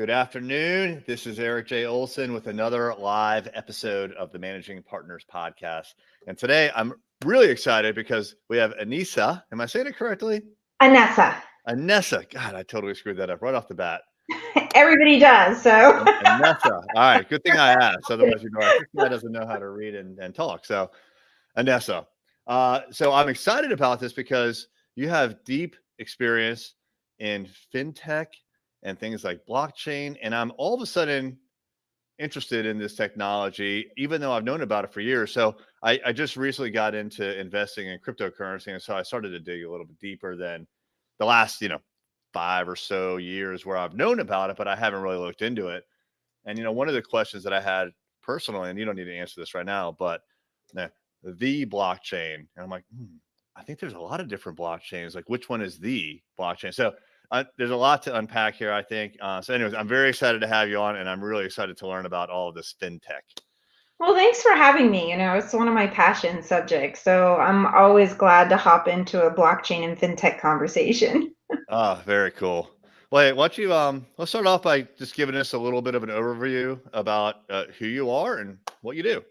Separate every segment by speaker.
Speaker 1: Good afternoon. This is Eric J. Olson with another live episode of the Managing Partners podcast. And today I'm really excited because we have Anessa. Am I saying it correctly?
Speaker 2: Anessa.
Speaker 1: Anessa. God, I totally screwed that up right off the bat.
Speaker 2: Everybody does. So
Speaker 1: Anessa. All right. Good thing I asked. Otherwise, this guy doesn't know how to read and talk. So Anessa. So I'm excited about this because you have deep experience in fintech and things like blockchain. And I'm all of a sudden interested in this technology, even though I've known about it for years. So I just recently got into investing in cryptocurrency. And so I started to dig a little bit deeper than the last, 5 or so years where I've known about it, but I haven't really looked into it. And, one of the questions that I had personally, and you don't need to answer this right now, but the blockchain. And I'm like, I think there's a lot of different blockchains. Like, which one is the blockchain? So there's a lot to unpack here, I think. So anyways, I'm very excited to have you on, and I'm really excited to learn about all of this fintech.
Speaker 2: Well, thanks for having me. It's one of my passion subjects. So I'm always glad to hop into a blockchain and fintech conversation.
Speaker 1: Very cool. Well, hey, why don't you let's start off by just giving us a little bit of an overview about who you are and what you do.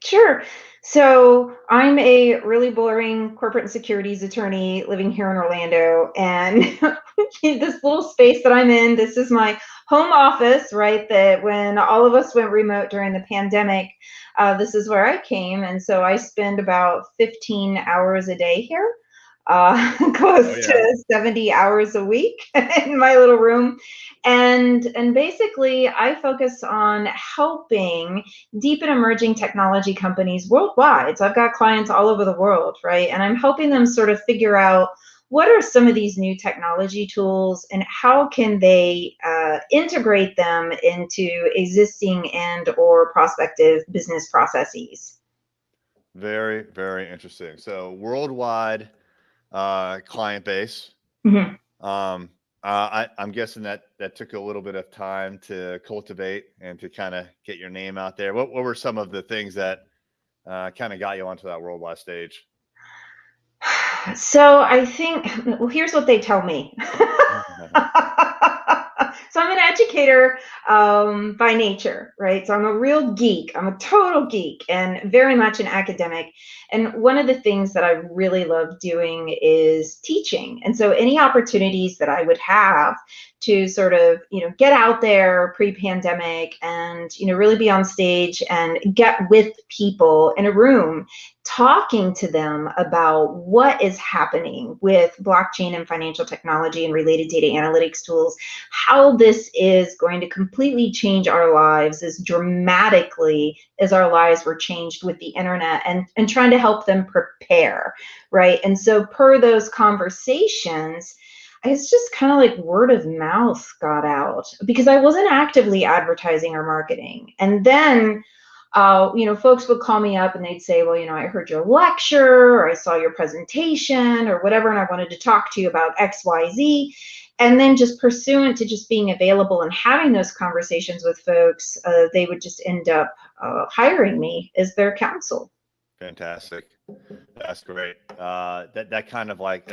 Speaker 2: Sure. So I'm a really boring corporate and securities attorney living here in Orlando. And this little space that I'm in, this is my home office, right? That when all of us went remote during the pandemic, this is where I came. And so I spend about 15 hours a day here. Close to 70 hours a week in my little room. And basically I focus on helping deep and emerging technology companies worldwide. So I've got clients all over the world, right? And I'm helping them sort of figure out what are some of these new technology tools and how can they integrate them into existing and or prospective business processes.
Speaker 1: Very, very interesting. So worldwide client base.
Speaker 2: Mm-hmm.
Speaker 1: I'm guessing that took a little bit of time to cultivate and to kind of get your name out there. What were some of the things that kind of got you onto that worldwide stage?
Speaker 2: So I think, well, here's what they tell me. So I'm an educator by nature, right? So I'm a real geek. I'm a total geek and very much an academic. And one of the things that I really love doing is teaching. And so any opportunities that I would have to sort of, get out there pre-pandemic and, really be on stage and get with people in a room, talking to them about what is happening with blockchain and financial technology and related data analytics tools, how this is going to completely change our lives as dramatically as our lives were changed with the internet, and trying to help them prepare, right? And so per those conversations, it's just kind of like word of mouth got out because I wasn't actively advertising or marketing. And then folks would call me up and they'd say, well, I heard your lecture or I saw your presentation or whatever, and I wanted to talk to you about XYZ. And then just pursuant to just being available and having those conversations with folks, they would just end up hiring me as their counsel.
Speaker 1: Fantastic. That's great. That kind of like,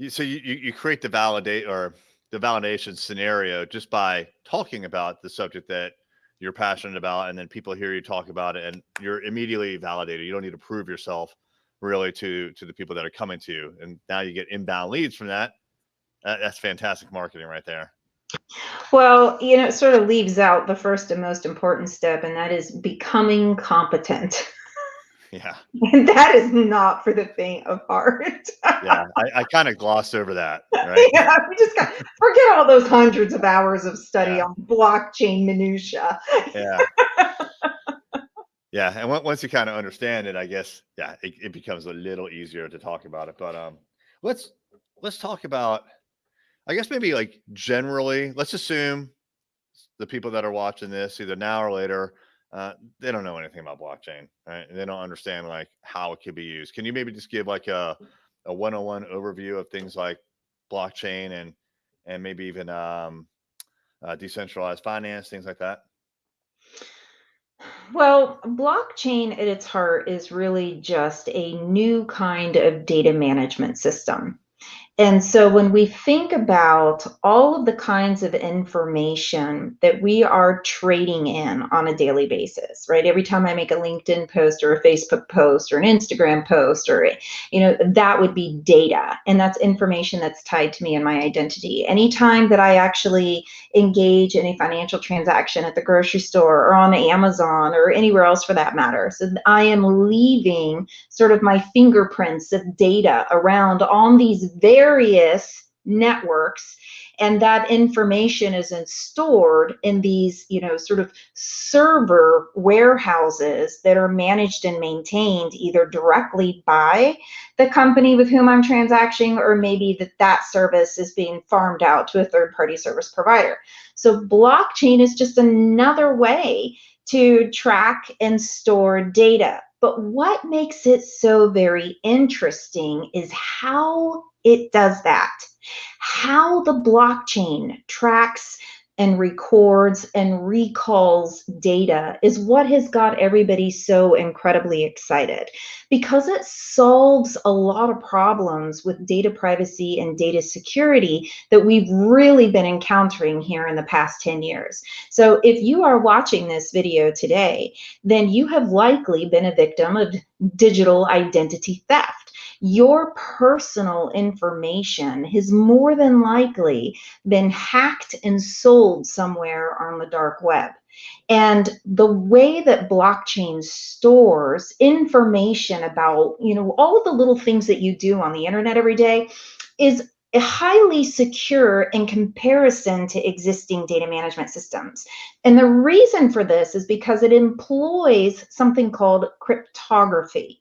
Speaker 1: you create the validation scenario just by talking about the subject that you're passionate about, and then people hear you talk about it and you're immediately validated. You don't need to prove yourself really to the people that are coming to you. And now you get inbound leads from that. That's fantastic marketing right there.
Speaker 2: Well, it sort of leaves out the first and most important step, and that is becoming competent.
Speaker 1: Yeah.
Speaker 2: And that is not for the faint of heart.
Speaker 1: Yeah, I kind of glossed over that, right?
Speaker 2: Yeah, we just got forget all those hundreds of hours of study on blockchain minutia.
Speaker 1: Yeah. Yeah, and once you kind of understand it, I guess, it becomes a little easier to talk about it. But let's talk about, I guess maybe like generally, let's assume the people that are watching this either now or later, they don't know anything about blockchain, right? They don't understand like how it could be used. Can you maybe just give like a 101 overview of things like blockchain and maybe even decentralized finance, things like that?
Speaker 2: Well, blockchain at its heart is really just a new kind of data management system. And so when we think about all of the kinds of information that we are trading in on a daily basis, right? Every time I make a LinkedIn post or a Facebook post or an Instagram post, or, that would be data. And that's information that's tied to me and my identity. Anytime that I actually engage in a financial transaction at the grocery store or on Amazon or anywhere else for that matter, so I am leaving sort of my fingerprints of data around on these various networks, and that information is stored in these, sort of server warehouses that are managed and maintained either directly by the company with whom I'm transacting, or maybe that service is being farmed out to a third-party service provider. So blockchain is just another way to track and store data. But what makes it so very interesting is how it does that. How the blockchain tracks and records and recalls data is what has got everybody so incredibly excited, because it solves a lot of problems with data privacy and data security that we've really been encountering here in the past 10 years. So if you are watching this video today, then you have likely been a victim of digital identity theft. Your personal information has more than likely been hacked and sold somewhere on the dark web. And the way that blockchain stores information about, all of the little things that you do on the internet every day is highly secure in comparison to existing data management systems. And the reason for this is because it employs something called cryptography.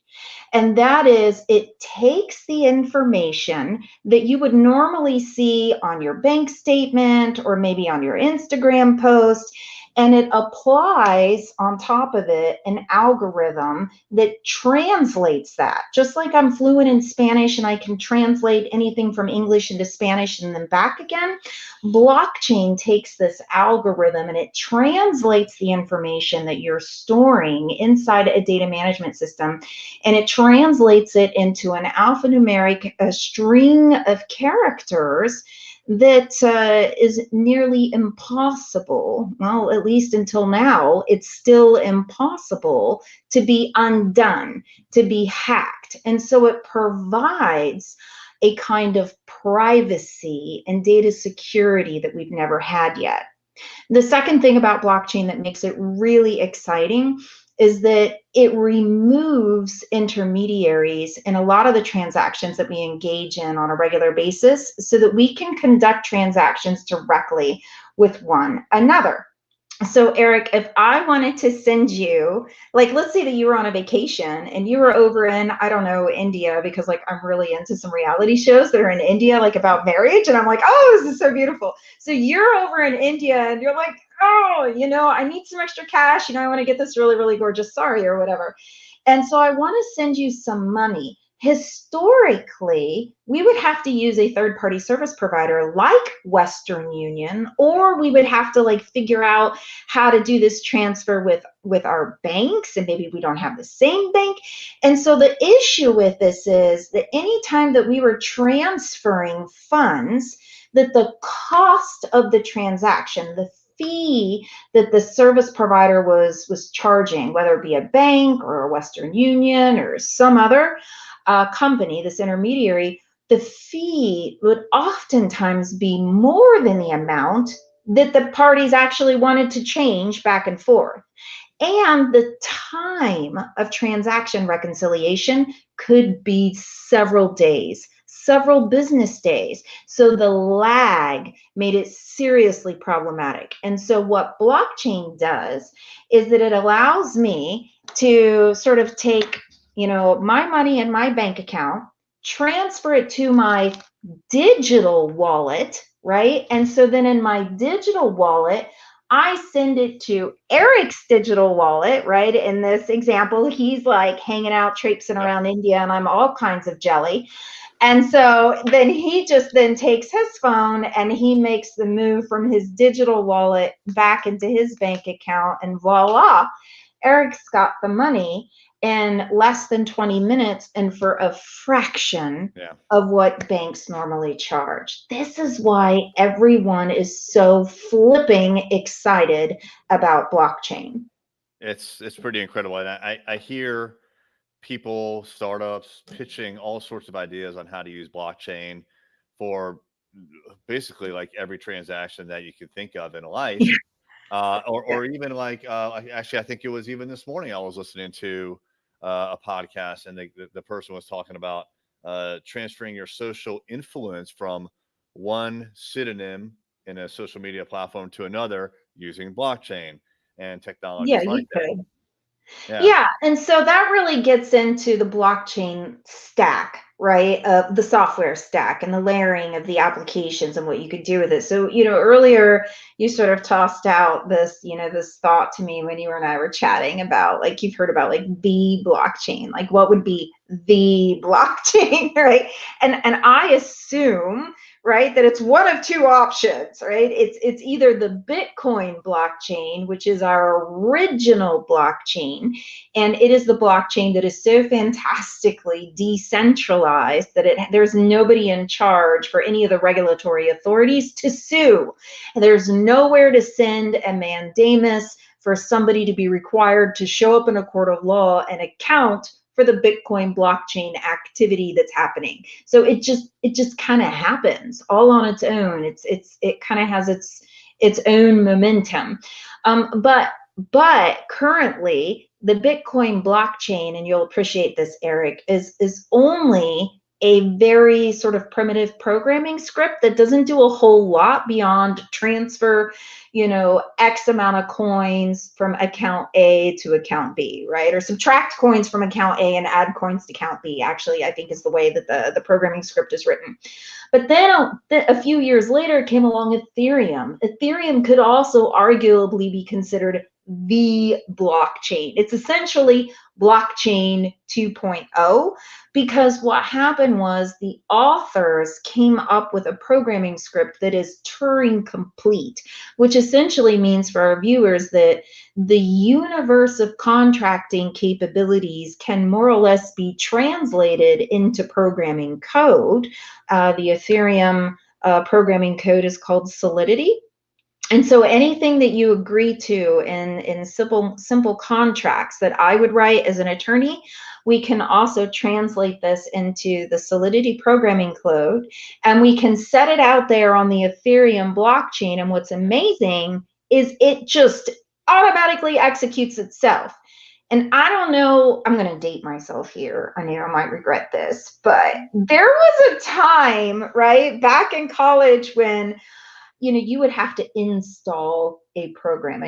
Speaker 2: And that is, it takes the information that you would normally see on your bank statement or maybe on your Instagram post, and it applies on top of it an algorithm that translates that. Just like I'm fluent in Spanish and I can translate anything from English into Spanish and then back again, blockchain takes this algorithm and it translates the information that you're storing inside a data management system, and it translates it into an alphanumeric string of characters that is nearly impossible. Well, at least until now, it's still impossible to be undone, to be hacked. And so it provides a kind of privacy and data security that we've never had yet. The second thing about blockchain that makes it really exciting is that it removes intermediaries in a lot of the transactions that we engage in on a regular basis, so that we can conduct transactions directly with one another. So Eric, if I wanted to send you, like, let's say that you were on a vacation and you were over in, I don't know, India, because like I'm really into some reality shows that are in India, like about marriage. And I'm like, oh, this is so beautiful. So you're over in India and you're like, oh, I need some extra cash. I want to get this really, really gorgeous sari or whatever. And so I want to send you some money. Historically, we would have to use a third-party service provider like Western Union, or we would have to like figure out how to do this transfer with our banks, and maybe we don't have the same bank. And so the issue with this is that anytime that we were transferring funds, that the cost of the transaction, the fee that the service provider was charging, whether it be a bank or a Western Union or some other company, this intermediary, the fee would oftentimes be more than the amount that the parties actually wanted to change back and forth. And the time of transaction reconciliation could be several days, several business days. So the lag made it seriously problematic. And so what blockchain does is that it allows me to sort of take, my money in my bank account, transfer it to my digital wallet, right? And so then in my digital wallet, I send it to Eric's digital wallet, right? In this example, he's like hanging out, traipsing around India, and I'm all kinds of jelly. And so then he just then takes his phone and he makes the move from his digital wallet back into his bank account, and voila, Eric's got the money. in less than 20 minutes and for a fraction of what banks normally charge. This is why everyone is so flipping excited about blockchain.
Speaker 1: It's pretty incredible. And I hear people, startups pitching all sorts of ideas on how to use blockchain for basically like every transaction that you could think of in life. Or even like actually, I think it was even this morning I was listening to a podcast, and the person was talking about transferring your social influence from one pseudonym in a social media platform to another using blockchain and
Speaker 2: Yeah,
Speaker 1: technologies
Speaker 2: you
Speaker 1: like that.
Speaker 2: could. Yeah, and so that really gets into the blockchain stack, right? The software stack and the layering of the applications and what you could do with it. So, earlier you sort of tossed out this, this thought to me when you and I were chatting about, like, you've heard about like the blockchain, like what would be the blockchain, right? And I assume, right, that it's one of two options, right? It's either the Bitcoin blockchain, which is our original blockchain, and it is the blockchain that is so fantastically decentralized that there's nobody in charge for any of the regulatory authorities to sue. There's nowhere to send a mandamus for somebody to be required to show up in a court of law and account for the Bitcoin blockchain activity that's happening. So it just kind of happens all on its own. It kind of has its own momentum. But currently the Bitcoin blockchain, and you'll appreciate this, Eric, is only a very sort of primitive programming script that doesn't do a whole lot beyond transfer, X amount of coins from account A to account B, right? Or subtract coins from account A and add coins to account B, actually, I think is the way that the programming script is written. But then a few years later came along Ethereum. Ethereum could also arguably be considered the blockchain. It's essentially blockchain 2.0, because what happened was the authors came up with a programming script that is Turing complete, which essentially means for our viewers that the universe of contracting capabilities can more or less be translated into programming code. The Ethereum programming code is called Solidity. And so anything that you agree to in simple contracts that I would write as an attorney, we can also translate this into the Solidity programming code, and we can set it out there on the Ethereum blockchain. And what's amazing is it just automatically executes itself. And I don't know, I'm going to date myself here. I know I might regret this, but there was a time, right, back in college when you would have to install a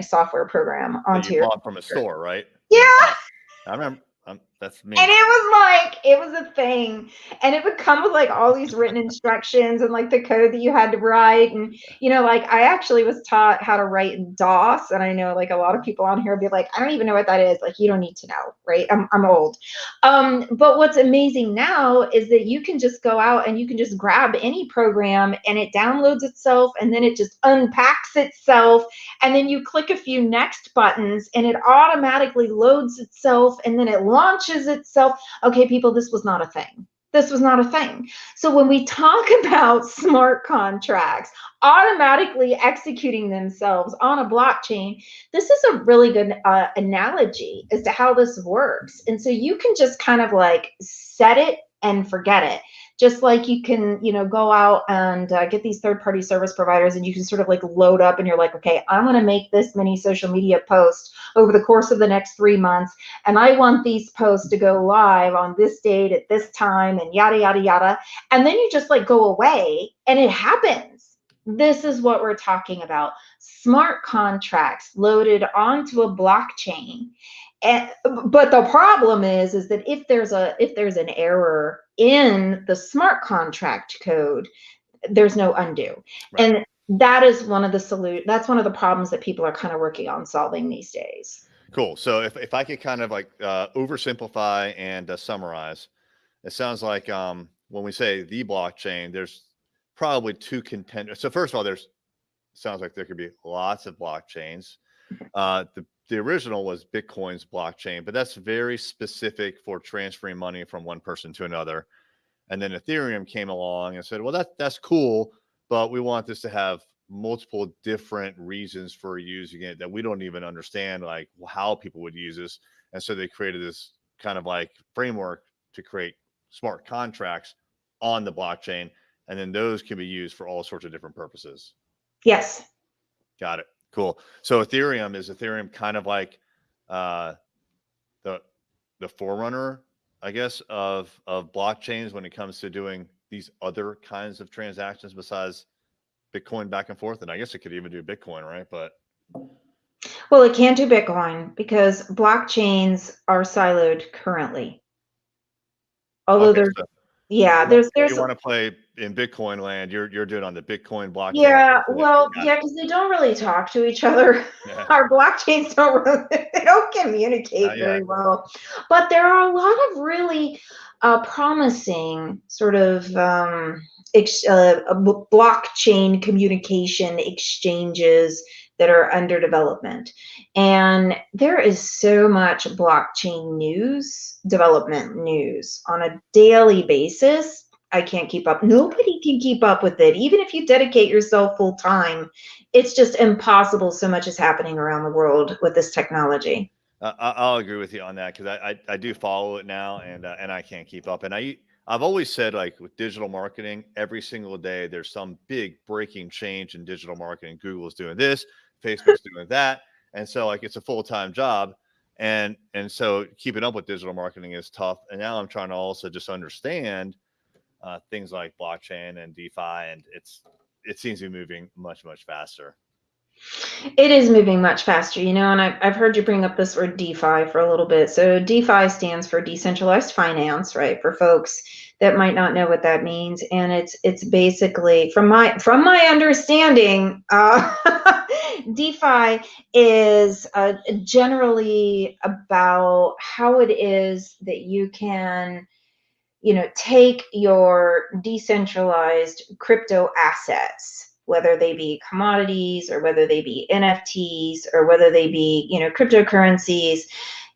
Speaker 2: software program onto
Speaker 1: you
Speaker 2: your
Speaker 1: bought from a store, right?
Speaker 2: Yeah.
Speaker 1: I remember. That's me.
Speaker 2: And it was a thing, and it would come with like all these written instructions and like the code that you had to write. And like I actually was taught how to write in DOS, and I know like a lot of people on here will be like, I don't even know what that is. Like, you don't need to know, right? I'm old. But what's amazing now is that you can just go out and you can just grab any program and it downloads itself, and then it just unpacks itself, and then you click a few next buttons and it automatically loads itself, and then it launches itself. Okay, people, this was not a thing. This was not a thing. So when we talk about smart contracts automatically executing themselves on a blockchain, this is a really good analogy as to how this works. And so you can just kind of like set it and forget it. Just like you can, go out and get these third-party service providers, and you can sort of like load up and you're like, okay, I'm going to make this many social media posts over the course of the next 3 months. And I want these posts to go live on this date at this time and yada, yada, yada. And then you just like go away and it happens. This is what we're talking about. Smart contracts loaded onto a blockchain. But the problem is that if there's an error in the smart contract code, there's no undo. Right. And that is that's one of the problems that people are kind of working on solving these days.
Speaker 1: Cool. So if I could kind of like oversimplify and summarize, it sounds like when we say the blockchain, there's probably two contenders. So first of all, sounds like there could be lots of blockchains. The the original was Bitcoin's blockchain, but that's very specific for transferring money from one person to another. And then Ethereum came along and said, well, that's cool, but we want this to have multiple different reasons for using it that we don't even understand, like how people would use this. And so they created this kind of like framework to create smart contracts on the blockchain. And then those can be used for all sorts of different purposes.
Speaker 2: Yes.
Speaker 1: Got it. Cool. So Ethereum kind of like the forerunner, I guess, of blockchains when it comes to doing these other kinds of transactions besides Bitcoin back and forth? And I guess it could even do Bitcoin, right? But
Speaker 2: well, it can't do Bitcoin because blockchains are siloed currently. Although
Speaker 1: okay,
Speaker 2: there's,
Speaker 1: so
Speaker 2: yeah,
Speaker 1: if
Speaker 2: there's
Speaker 1: you want to play in Bitcoin land, you're doing on the Bitcoin blockchain.
Speaker 2: Yeah, well, yeah, because they don't really talk to each other.
Speaker 1: Yeah.
Speaker 2: Our blockchains don't really, they don't communicate very well. But there are a lot of really promising sort of blockchain communication exchanges that are under development. And there is so much blockchain news, development news on a daily basis. I can't keep up. Nobody can keep up with it. Even if you dedicate yourself full time, it's just impossible. So much is happening around the world with this technology.
Speaker 1: I'll agree with you on that because I do follow it now and I can't keep up. And I've always said, like with digital marketing, every single day there's some big breaking change in digital marketing. Google's doing this, Facebook's doing that, and so like it's a full-time job. And so keeping up with digital marketing is tough. And now I'm trying to also just understand things like blockchain and DeFi, and it seems to be moving much faster.
Speaker 2: It is moving much faster, and I've heard you bring up this word DeFi for a little bit. So DeFi stands for decentralized finance, right? For folks that might not know what that means, and it's basically from my understanding, DeFi is generally about how it is that you can take your decentralized crypto assets, whether they be commodities or whether they be NFTs or whether they be, cryptocurrencies,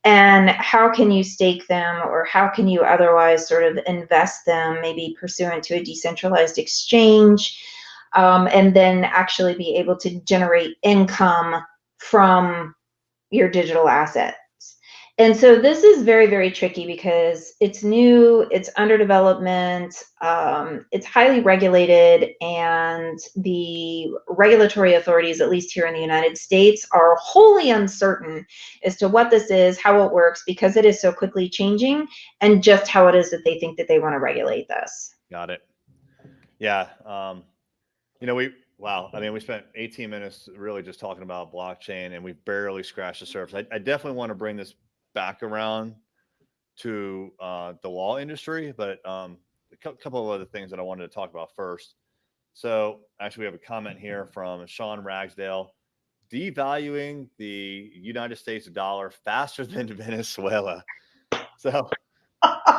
Speaker 2: and how can you stake them or how can you otherwise sort of invest them, maybe pursuant to a decentralized exchange, and then actually be able to generate income from your digital asset. And so this is very, very tricky because it's new, it's under development, it's highly regulated, and the regulatory authorities, at least here in the United States, are wholly uncertain as to what this is, how it works, because it is so quickly changing, and just how it is that they think that they want to regulate this.
Speaker 1: Got it. Yeah. We spent 18 minutes really just talking about blockchain, and we barely scratched the surface. I definitely want to bring this back around to the law industry, but a couple of other things that I wanted to talk about first. So actually, we have a comment here from Sean Ragsdale: devaluing the United States dollar faster than Venezuela. So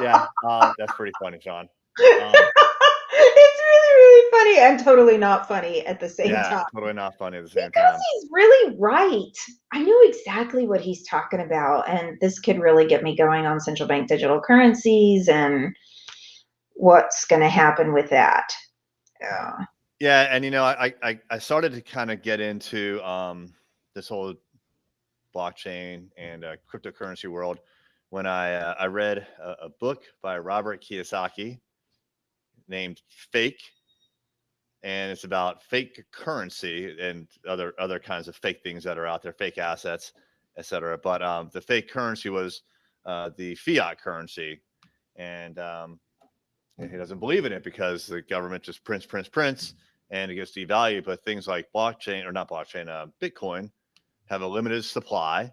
Speaker 1: yeah, that's pretty funny, Sean.
Speaker 2: It's really, really funny and totally not funny at the same time.
Speaker 1: Totally not funny at the same
Speaker 2: Because
Speaker 1: time.
Speaker 2: he's really right. I know exactly what he's talking about. And this could really get me going on central bank digital currencies and what's going to happen with that. Yeah.
Speaker 1: Yeah. And, I started to kind of get into this whole blockchain and cryptocurrency world when I read a book by Robert Kiyosaki named Fake. And it's about fake currency and other kinds of fake things that are out there, fake assets, etc. But the fake currency was the fiat currency, and he doesn't believe in it because the government just prints, and it gets devalued. But things like blockchain, or not blockchain, Bitcoin, have a limited supply,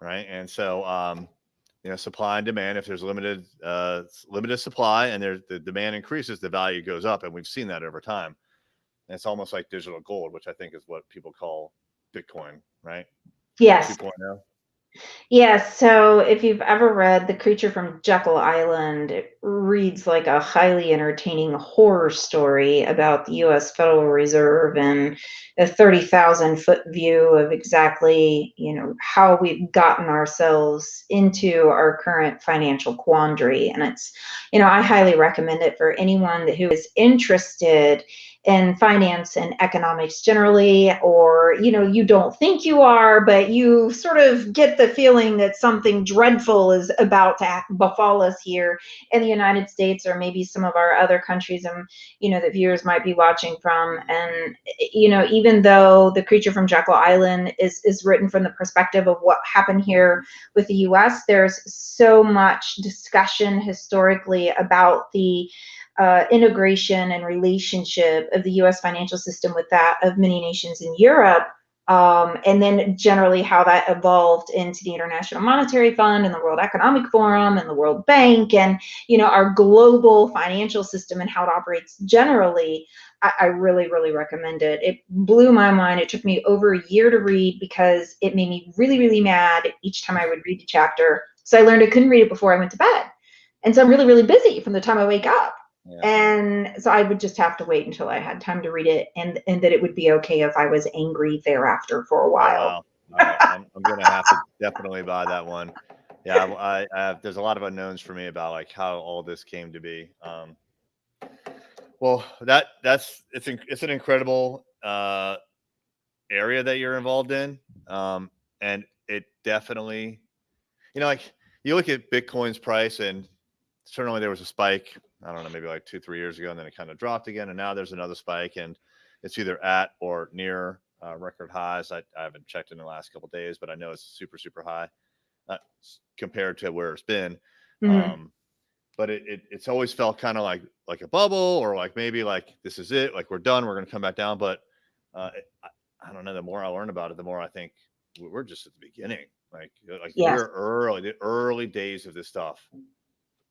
Speaker 1: right? And so supply and demand. If there's limited supply and the demand increases, the value goes up, and we've seen that over time. And it's almost like digital gold, which I think is what people call Bitcoin, right?
Speaker 2: Yes.
Speaker 1: 2.0.
Speaker 2: Yes, so if you've ever read The Creature from Jekyll Island, it reads like a highly entertaining horror story about the US Federal Reserve and a 30,000-foot view of exactly, how we've gotten ourselves into our current financial quandary. And it's, I highly recommend it for anyone who is interested in finance and economics generally, or you don't think you are, but you sort of get the feeling that something dreadful is about to befall us here in the United States, or maybe some of our other countries, and that viewers might be watching from. And even though The Creature from Jekyll Island is written from the perspective of what happened here with the US, there's so much discussion historically about the integration and relationship of the US financial system with that of many nations in Europe, and then generally how that evolved into the International Monetary Fund and the World Economic Forum and the World Bank, and our global financial system and how it operates generally. I really, really recommend it. It blew my mind. It took me over a year to read because it made me really, really mad each time I would read the chapter. So I learned I couldn't read it before I went to bed. And so I'm really, really busy from the time I wake up.
Speaker 1: Yeah.
Speaker 2: And so I would just have to wait until I had time to read it, and that it would be okay if I was angry thereafter for a while.
Speaker 1: Wow. All right. I'm going to have to definitely buy that one. Yeah. I have, there's a lot of unknowns for me about like how all this came to be. Well, it's an incredible area that you're involved in, and it definitely, like you look at Bitcoin's price, and certainly there was a spike. I don't know, maybe like 2-3 years ago, and then it kind of dropped again, and now there's another spike, and it's either at or near record highs. I haven't checked in the last couple of days, but I know it's super, super high compared to where it's been.
Speaker 2: Mm-hmm.
Speaker 1: But it's always felt kind of like a bubble, or like maybe like this is it, like we're done, we're going to come back down. But I don't know. The more I learn about it, the more I think we're just at the beginning. Like
Speaker 2: Yes.
Speaker 1: we're the early days of this stuff.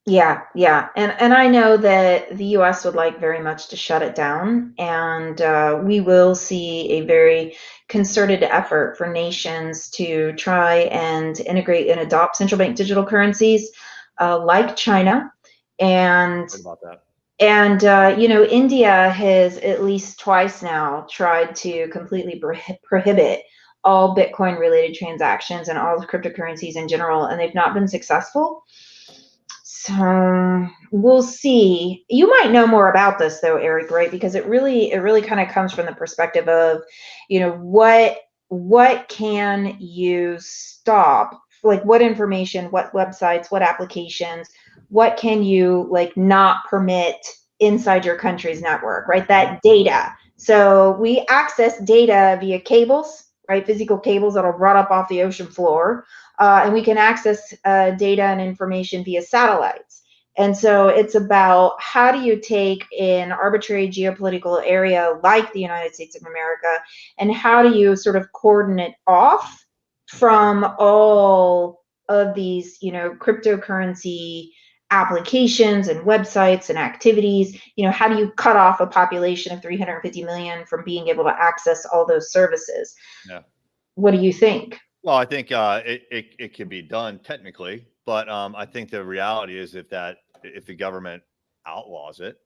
Speaker 2: Yeah, yeah. And I know that the US would like very much to shut it down, and we will see a very concerted effort for nations to try and integrate and adopt central bank digital currencies, like China. And
Speaker 1: What about that?
Speaker 2: And India has at least twice now tried to completely prohibit all Bitcoin related transactions and all cryptocurrencies in general, and they've not been successful. So we'll see. You might know more about this though, Eric, right? Because it really kind of comes from the perspective of, what can you stop? Like what information, what websites, what applications, what can you like not permit inside your country's network, right? That data. So we access data via cables, right? Physical cables that are brought up off the ocean floor. And we can access data and information via satellites. And so it's about how do you take an arbitrary geopolitical area like the United States of America, and how do you sort of cordon it off from all of these, cryptocurrency applications and websites and activities. How do you cut off a population of 350 million from being able to access all those services?
Speaker 1: Yeah.
Speaker 2: What do you think?
Speaker 1: Well, I think it can be done technically, but I think the reality is if the government outlaws it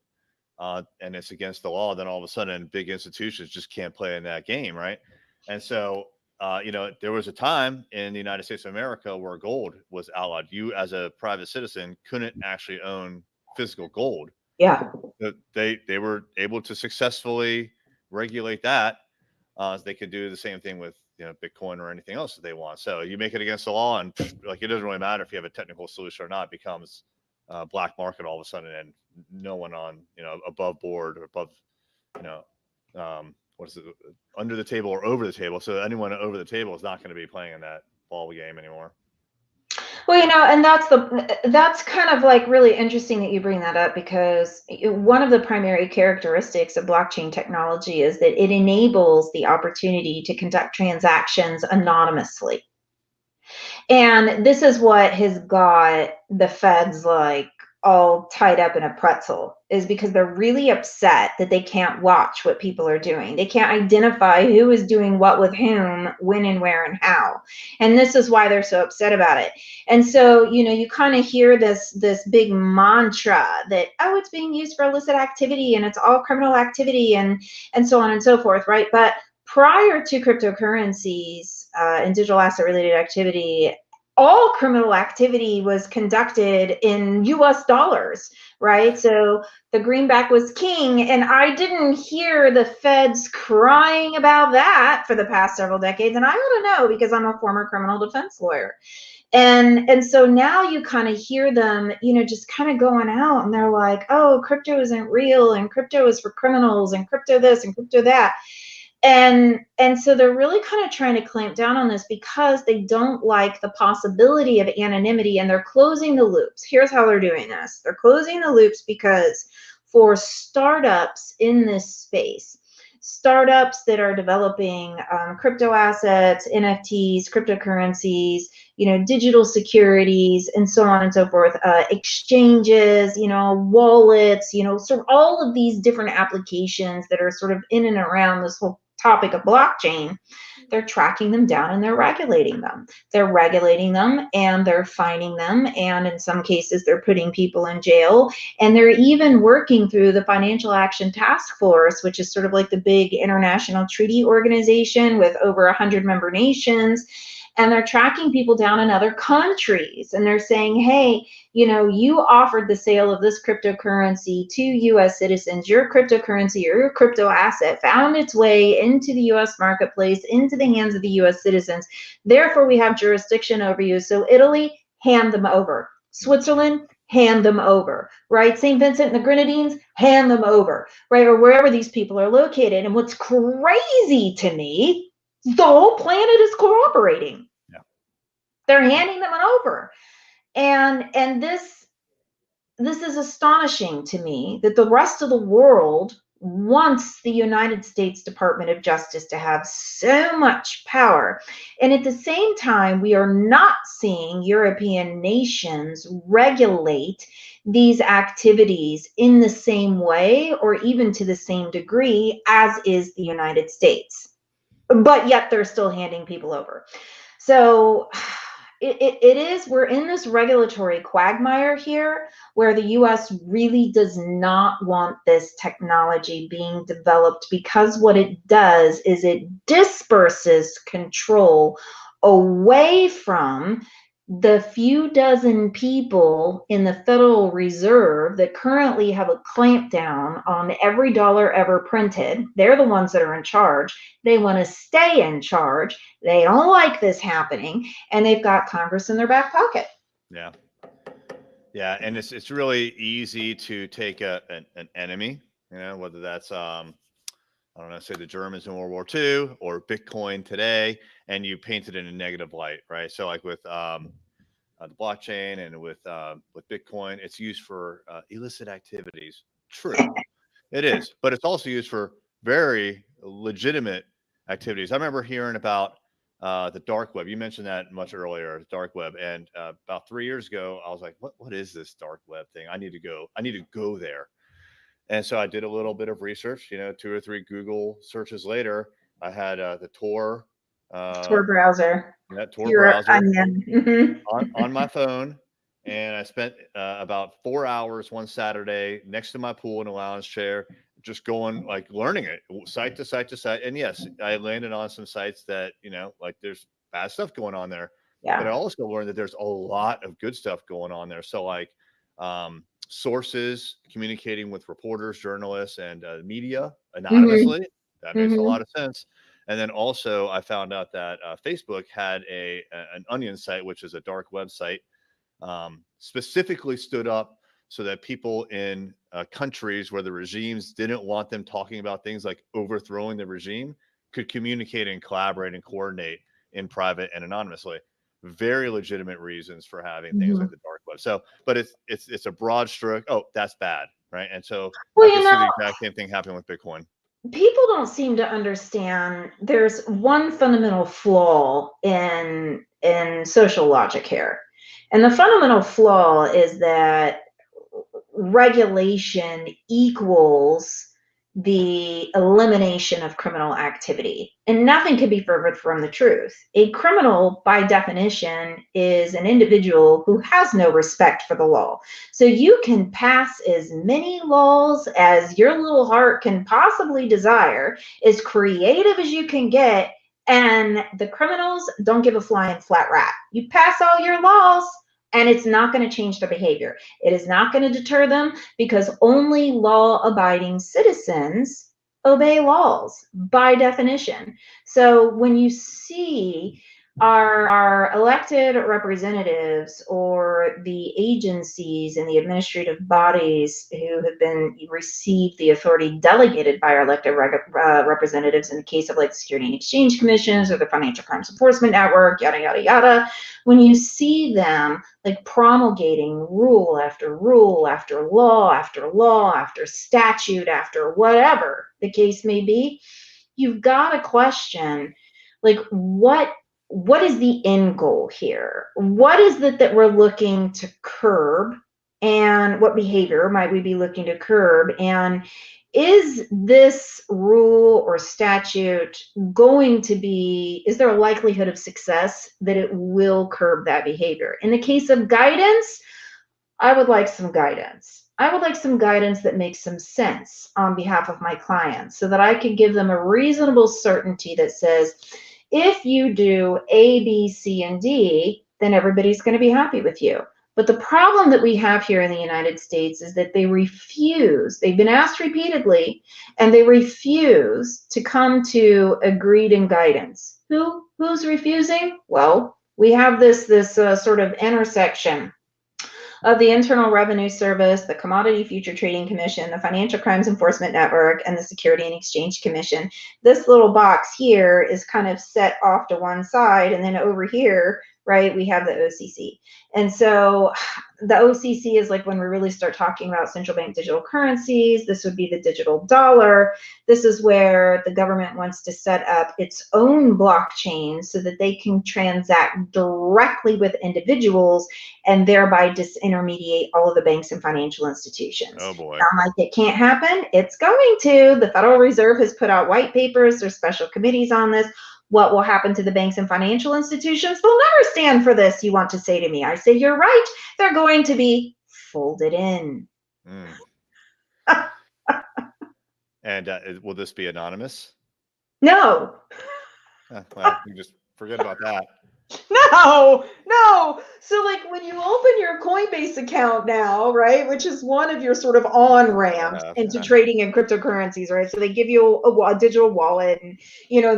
Speaker 1: and it's against the law, then all of a sudden big institutions just can't play in that game, right? And so there was a time in the United States of America where gold was outlawed. You, as a private citizen, couldn't actually own physical gold.
Speaker 2: Yeah.
Speaker 1: They were able to successfully regulate that. They could do the same thing with Bitcoin or anything else that they want. So you make it against the law, and like it doesn't really matter if you have a technical solution or not. It becomes black market all of a sudden, and no one on above board or above what is it, under the table or over the table. So anyone over the table is not going to be playing in that ball game anymore.
Speaker 2: Well, and that's kind of like really interesting that you bring that up, because one of the primary characteristics of blockchain technology is that it enables the opportunity to conduct transactions anonymously. And this is what has got the feds like all tied up in a pretzel is because they're really upset that they can't watch what people are doing. They can't identify who is doing what with whom, when and where and how. And this is why they're so upset about it. And so, you know, you kind of hear this big mantra that, oh, it's being used for illicit activity and it's all criminal activity and so on and so forth, right? But prior to cryptocurrencies and digital asset related activity, all criminal activity was conducted in US dollars, right? So the greenback was king, and I didn't hear the feds crying about that for the past several decades, and I ought to know because I'm a former criminal defense lawyer. And so now you kind of hear them, you know, just kind of going out, and they're like, oh, crypto isn't real, and crypto is for criminals, and crypto this and crypto that. And so they're really kind of trying to clamp down on this because they don't like the possibility of anonymity, and they're closing the loops. Here's how they're doing this. They're closing the loops because for startups in this space, startups that are developing crypto assets, NFTs, cryptocurrencies, you know, digital securities, and so on and so forth, exchanges, you know, wallets, you know, sort of all of these different applications that are sort of in and around this whole topic of blockchain, they're tracking them down and they're regulating them. They're regulating them and they're fining them. And in some cases, they're putting people in jail. And they're even working through the Financial Action Task Force, which is sort of like the big international treaty organization with over 100 member nations. And they're tracking people down in other countries. And they're saying, hey, you know, you offered the sale of this cryptocurrency to US citizens. Your cryptocurrency or your crypto asset found its way into the US marketplace, into the hands of the US citizens. Therefore, we have jurisdiction over you. So Italy, hand them over. Switzerland, hand them over, right? St. Vincent and the Grenadines, hand them over, right? Or wherever these people are located. And what's crazy to me, the whole planet is cooperating.
Speaker 1: Yeah.
Speaker 2: They're handing them over. And this is astonishing to me that the rest of the world wants the United States Department of Justice to have so much power. And at the same time, we are not seeing European nations regulate these activities in the same way or even to the same degree as is the United States. But yet they're still handing people over. So it is, we're in this regulatory quagmire here where the US really does not want this technology being developed, because what it does is it disperses control away from the few dozen people in the Federal Reserve that currently have a clampdown on every dollar ever printed. They're the ones that are in charge. They want to stay in charge. They don't like this happening, and they've got Congress in their back pocket.
Speaker 1: Yeah. Yeah, and it's really easy to take an enemy, you know, whether that's I don't know, say the Germans in World War II or Bitcoin today, and you paint it in a negative light, right? So like with the blockchain and with Bitcoin, it's used for illicit activities. True, it is, but it's also used for very legitimate activities. I remember hearing about the dark web. You mentioned that much earlier, the dark web, and about 3 years ago, I was like, "What is this dark web thing? I need to go. I need to go there." And so I did a little bit of research. You know, 2 or 3 Google searches later, I had the Tor
Speaker 2: browser.
Speaker 1: that Tor
Speaker 2: Your
Speaker 1: browser
Speaker 2: onion.
Speaker 1: on my phone, and I spent about 4 hours one Saturday next to my pool in a lounge chair, just going like learning it site to site to site. And yes, I landed on some sites that, you know, like there's bad stuff going on there, but I
Speaker 2: Yeah.
Speaker 1: also learned that there's a lot of good stuff going on there. So like sources communicating with reporters, journalists, and media
Speaker 2: Mhm.
Speaker 1: anonymously. That makes a
Speaker 2: Mhm.
Speaker 1: lot of sense. And then also, I found out that Facebook had an onion site, which is a dark website, specifically stood up so that people in countries where the regimes didn't want them talking about things like overthrowing the regime could communicate and collaborate and coordinate in private and anonymously. Very legitimate reasons for having things like
Speaker 2: Mhm.
Speaker 1: the dark web. So, but it's a broad stroke. Oh, that's bad, right? And so
Speaker 2: Well,
Speaker 1: I
Speaker 2: you
Speaker 1: could see
Speaker 2: know,
Speaker 1: the exact same thing happening with Bitcoin.
Speaker 2: people don't seem to understand there's one fundamental flaw in social logic here. And the fundamental flaw is that regulation equals the elimination of criminal activity. And nothing could be further from the truth. A criminal, by definition, is an individual who has no respect for the law. So you can pass as many laws as your little heart can possibly desire, as creative as you can get, and the criminals don't give a flying flat rat. You pass all your laws, and it's not going to change their behavior. It is not going to deter them, because only law-abiding citizens obey laws by definition. So when you see our elected representatives or the agencies and the administrative bodies who have been received the authority delegated by our elected representatives in the case of like the Security and Exchange Commissions or the Financial Crimes Enforcement Network, yada, yada, yada, when you see them like promulgating rule after rule after law after law after statute after whatever the case may be, you've got to question, like, what is the end goal here? What is it that we're looking to curb, and what behavior might we be looking to curb? And is this rule or statute going to be, is there a likelihood of success that it will curb that behavior? In the case of guidance, I would like some guidance. I would like some guidance that makes some sense on behalf of my clients, so that I can give them a reasonable certainty that says, if you do A, B, C, and D, then everybody's going to be happy with you. But the problem that we have here in the United States is that they refuse. They've been asked repeatedly, and they refuse to come to agreed in guidance. Who's refusing? Well, we have this sort of intersection of the Internal Revenue Service, the Commodity Future Trading Commission, the Financial Crimes Enforcement Network, and the Security and Exchange Commission. This little box here is kind of set off to one side, and then over here, right, we have the OCC. And so the OCC is like when we really start talking about central bank digital currencies. This would be the digital dollar. This is where the government wants to set up its own blockchain so that they can transact directly with individuals and thereby disintermediate all of the banks and financial institutions.
Speaker 1: Oh boy.
Speaker 2: Sound like it can't happen? It's going to. The Federal Reserve has put out white papers. There's special committees on this. What will happen to the banks and financial institutions? They'll never stand for this, you want to say to me. I say, you're right. They're going to be folded in.
Speaker 1: And will this be anonymous?
Speaker 2: No.
Speaker 1: Well, you just forget about that.
Speaker 2: No. So like when you open your Coinbase account now, right, which is one of your sort of on-ramps into trading in cryptocurrencies, right? So they give you a digital wallet, and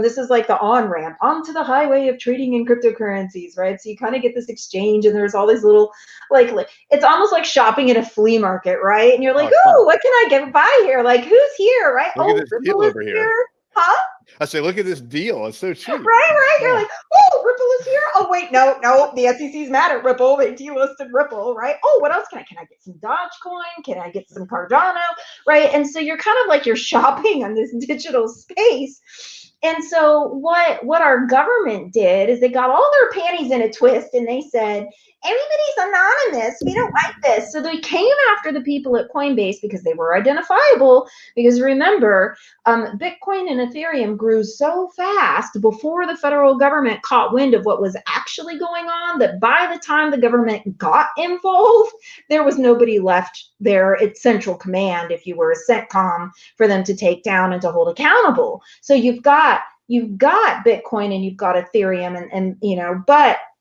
Speaker 2: this is like the on-ramp onto the highway of trading in cryptocurrencies, right? So you kind of get this exchange, and there's all these little, like it's almost like shopping at a flea market, right? And you're like, oh, what can I get by here? Like, who's here, right?
Speaker 1: Look at this deal over here.
Speaker 2: Huh?
Speaker 1: I say, look at this deal. It's so cheap.
Speaker 2: Right. You're like, oh, Ripple is here. Oh, wait, no. The SEC's mad at Ripple. They delisted Ripple, right? Oh, what else can I get some Dogecoin? Can I get some Cardano? Right. And so you're kind of like you're shopping on this digital space. And so what our government did is they got all their panties in a twist, and they said, everybody's anonymous. We don't like this. So they came after the people at Coinbase because they were identifiable. Because remember, Bitcoin and Ethereum grew so fast before the federal government caught wind of what was actually going on, that by the time the government got involved, there was nobody left there at central command, if you were a CENTCOM, for them to take down and to hold accountable. So you've got Bitcoin and you've got Ethereum, and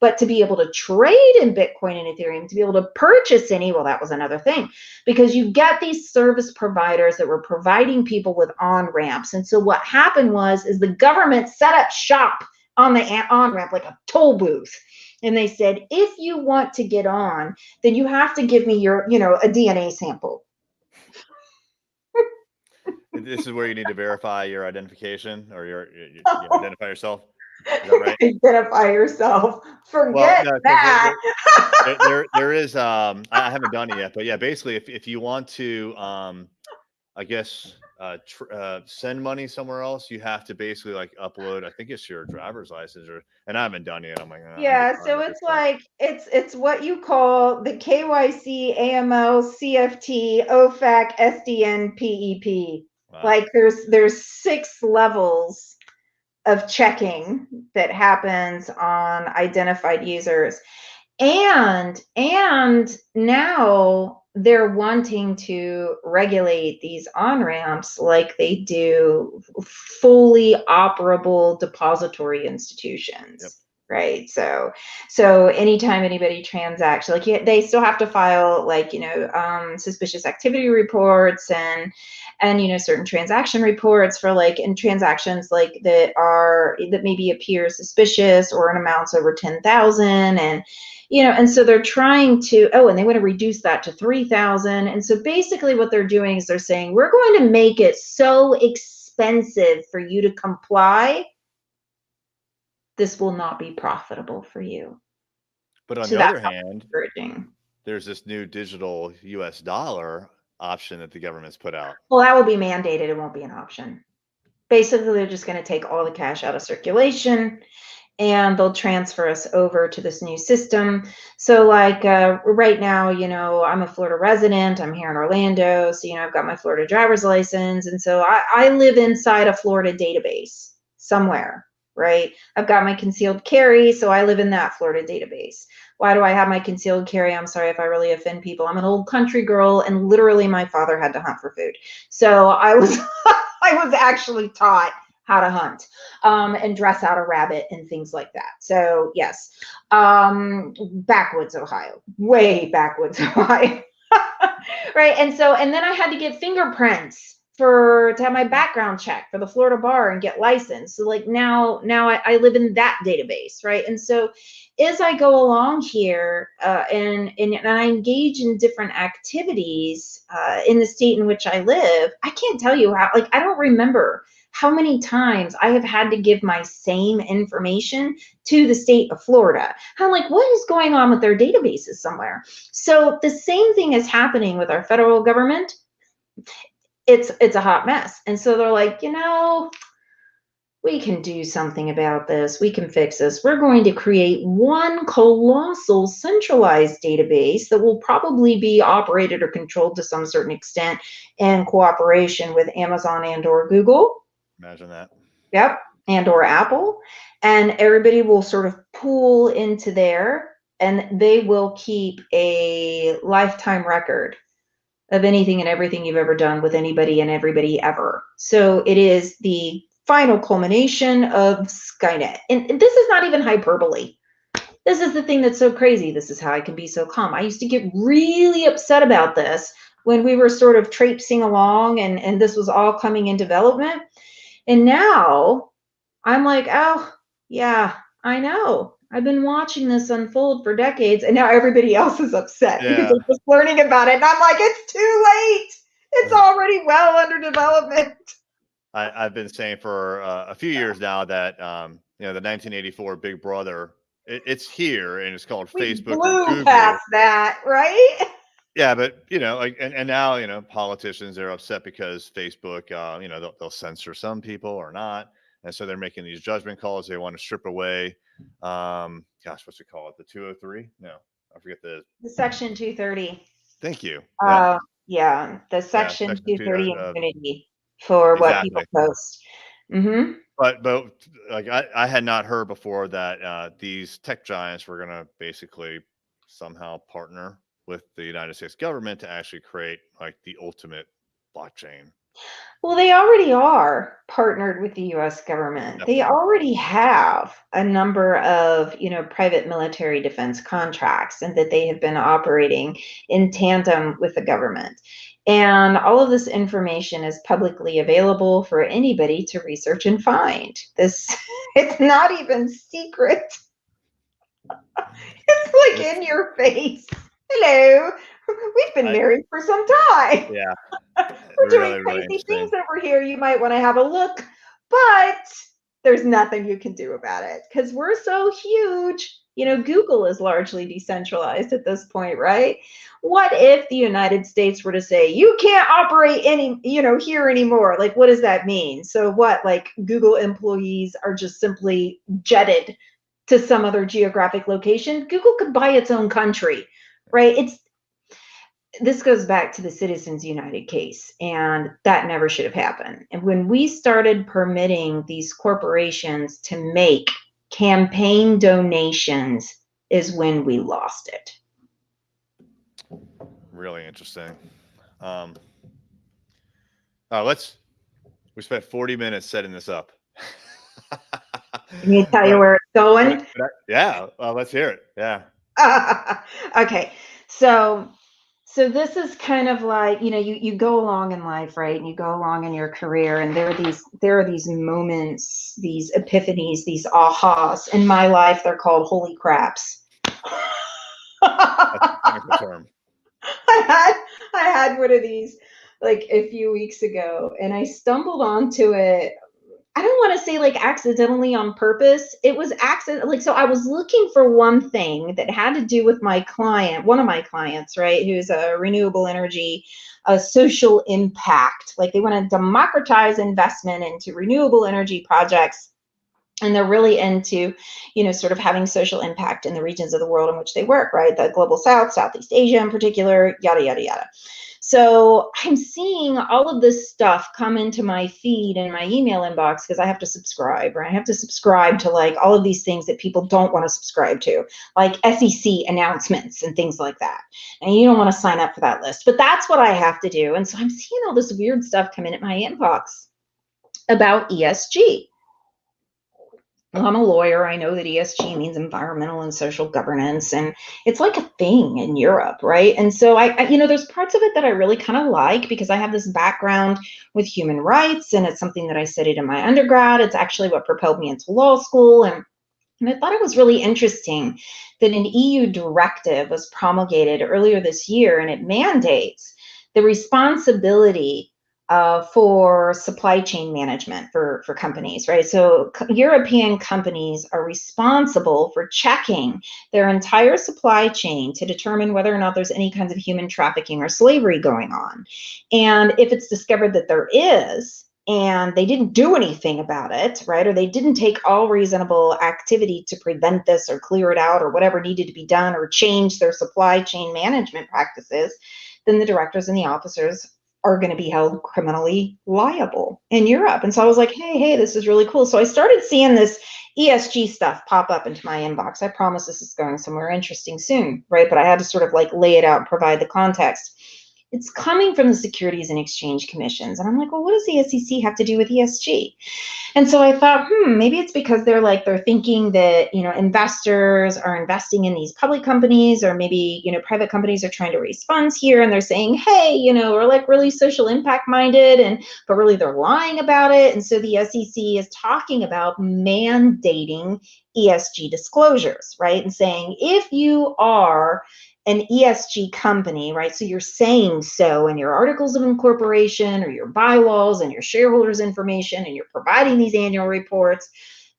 Speaker 2: but to be able to trade in Bitcoin and Ethereum, to be able to purchase any, well, that was another thing, because you get these service providers that were providing people with on-ramps. And so what happened is the government set up shop on the on-ramp, like a toll booth. And they said, if you want to get on, then you have to give me your, a DNA sample.
Speaker 1: This is where you need to verify your identification, or you identify yourself. Is that right?
Speaker 2: Identify yourself. Forget that.
Speaker 1: There is. I haven't done it yet, but yeah, basically, if you want to I guess, send money somewhere else, you have to basically like upload, I think it's your driver's license, or, and I haven't done it yet. I'm like, I'm getting
Speaker 2: Yeah,
Speaker 1: tired
Speaker 2: so
Speaker 1: at this
Speaker 2: it's
Speaker 1: point.
Speaker 2: like it's what you call the KYC, AML, CFT, OFAC, SDN, PEP.
Speaker 1: Wow.
Speaker 2: Like there's 6 levels of checking that happens on identified users. And now they're wanting to regulate these on-ramps like they do fully operable depository
Speaker 1: Yep.
Speaker 2: institutions, right? So anytime anybody transacts, like they still have to file like suspicious activity reports and certain transaction reports for like in transactions like that maybe appear suspicious or in amounts over 10,000 and so they're trying to, and they want to reduce that to 3,000. And so basically what they're doing is they're saying, we're going to make it so expensive for you to comply, this will not be profitable for you.
Speaker 1: But on
Speaker 2: So
Speaker 1: the
Speaker 2: that's
Speaker 1: other hand,
Speaker 2: encouraging.
Speaker 1: there's this new digital US dollar option that the government's put out.
Speaker 2: Well, that will be mandated. It won't be an option. Basically, they're just going to take all the cash out of circulation and they'll transfer us over to this new system. So like right now, I'm a Florida resident. I'm here in Orlando. So, I've got my Florida driver's license. And so I live inside a Florida database somewhere, right? I've got my concealed carry. So I live in that Florida database. Why do I have my concealed carry? I'm sorry if I really offend people. I'm an old country girl and literally my father had to hunt for food. So I was, I was actually taught how to hunt and dress out a rabbit and things like that. So yes, backwoods Ohio, way backwoods Ohio. Right. And then I had to get fingerprints to have my background check for the Florida bar and get licensed. So like now I live in that database. Right. And so as I go along here and I engage in different activities in the state in which I live, I can't tell you how, like, I don't remember how many times I have had to give my same information to the state of Florida. I'm like, what is going on with their databases somewhere? So the same thing is happening with our federal government. It's a hot mess. And so they're like, we can do something about this. We can fix this. We're going to create one colossal centralized database that will probably be operated or controlled to some certain extent in cooperation with Amazon and or Google.
Speaker 1: Imagine that.
Speaker 2: Yep. And or Apple. And everybody will sort of pool into there and they will keep a lifetime record of anything and everything you've ever done with anybody and everybody ever. So it is the final culmination of Skynet. And this is not even hyperbole. This is the thing that's so crazy. This is how I can be so calm. I used to get really upset about this when we were sort of traipsing along and this was all coming in development. And now I'm like, oh, yeah, I know. I've been watching this unfold for decades, and now everybody else is upset because they're just learning about it. And I'm like, it's too late. It's already well under development.
Speaker 1: I've been saying for a few years now that the 1984 Big Brother, it's here and it's called
Speaker 2: We
Speaker 1: Facebook or
Speaker 2: blew
Speaker 1: Google.
Speaker 2: past that, right?
Speaker 1: Yeah, but like, and now politicians are upset because Facebook, they'll censor some people or not, and so they're making these judgment calls. They want to strip away, what's it called? The 203? No, I forget the
Speaker 2: Section 230.
Speaker 1: Thank you.
Speaker 2: Yeah, the Section
Speaker 1: Section
Speaker 2: 230 immunity for what people
Speaker 1: exactly.
Speaker 2: post. Mm-hmm.
Speaker 1: But like I had not heard before that these tech giants were going to basically somehow partner with the United States government to actually create like the ultimate blockchain.
Speaker 2: Well, they already are partnered with the U.S. government.
Speaker 1: Definitely.
Speaker 2: They already have a number of, private military defense contracts and that they have been operating in tandem with the government. And all of this information is publicly available for anybody to research and find. It's not even secret. It's like in your face. Hello. We've been married for some time.
Speaker 1: Yeah.
Speaker 2: We're doing crazy things over here. You might want to have a look, but there's nothing you can do about it because we're so huge. Google is largely decentralized at this point, right? What if the United States were to say, you can't operate here anymore? Like, what does that mean? So what, like Google employees are just simply jetted to some other geographic location? Google could buy its own country, right? This goes back to the Citizens United case, and that never should have happened. And when we started permitting these corporations to make campaign donations is when we lost it.
Speaker 1: Really interesting. We spent 40 minutes setting this up.
Speaker 2: Let me tell you where it's going.
Speaker 1: Yeah, let's hear it. Yeah.
Speaker 2: Okay, so this is kind of like, you go along in life, right? And you go along in your career, and there are these moments, these epiphanies, these ahas. In my life, they're called holy craps.
Speaker 1: That's a technical term.
Speaker 2: I had one of these like a few weeks ago, and I stumbled onto it. I don't want to say like accidentally on purpose. It was accident. Like, so I was looking for one thing that had to do with my client, one of my clients, right, who's a renewable energy, a social impact. Like, they want to democratize investment into renewable energy projects. And they're really into, sort of having social impact in the regions of the world in which they work, right? The global South, Southeast Asia in particular, yada, yada, yada. So I'm seeing all of this stuff come into my feed and my email inbox because I have to subscribe, right? I have to subscribe to like all of these things that people don't want to subscribe to, like SEC announcements and things like that. And you don't want to sign up for that list, but that's what I have to do. And so I'm seeing all this weird stuff come in at my inbox about ESG. Well, I'm a lawyer. I know that ESG means environmental and social governance, and it's like a thing in Europe, right? And so I there's parts of it that I really kind of like because I have this background with human rights, and it's something that I studied in my undergrad. It's actually what propelled me into law school, and I thought it was really interesting that an EU directive was promulgated earlier this year, and it mandates the responsibility for supply chain management for companies, right? So European companies are responsible for checking their entire supply chain to determine whether or not there's any kinds of human trafficking or slavery going on. And if it's discovered that there is, and they didn't do anything about it, right? Or they didn't take all reasonable activity to prevent this or clear it out or whatever needed to be done or change their supply chain management practices, then the directors and the officers are going to be held criminally liable in Europe. And so I was like, hey, this is really cool. So I started seeing this ESG stuff pop up into my inbox. I promise this is going somewhere interesting soon, right? But I had to sort of like lay it out and provide the context. It's coming from the Securities and Exchange Commissions. And I'm like, well, what does the SEC have to do with ESG? And so I thought, maybe it's because they're thinking that, investors are investing in these public companies, or maybe, private companies are trying to raise funds here, and they're saying, hey, we're like really social impact minded, but really they're lying about it. And so the SEC is talking about mandating ESG disclosures, right? And saying, if you are an ESG company, right? So you're saying so in your articles of incorporation or your bylaws and your shareholders information, and you're providing these annual reports,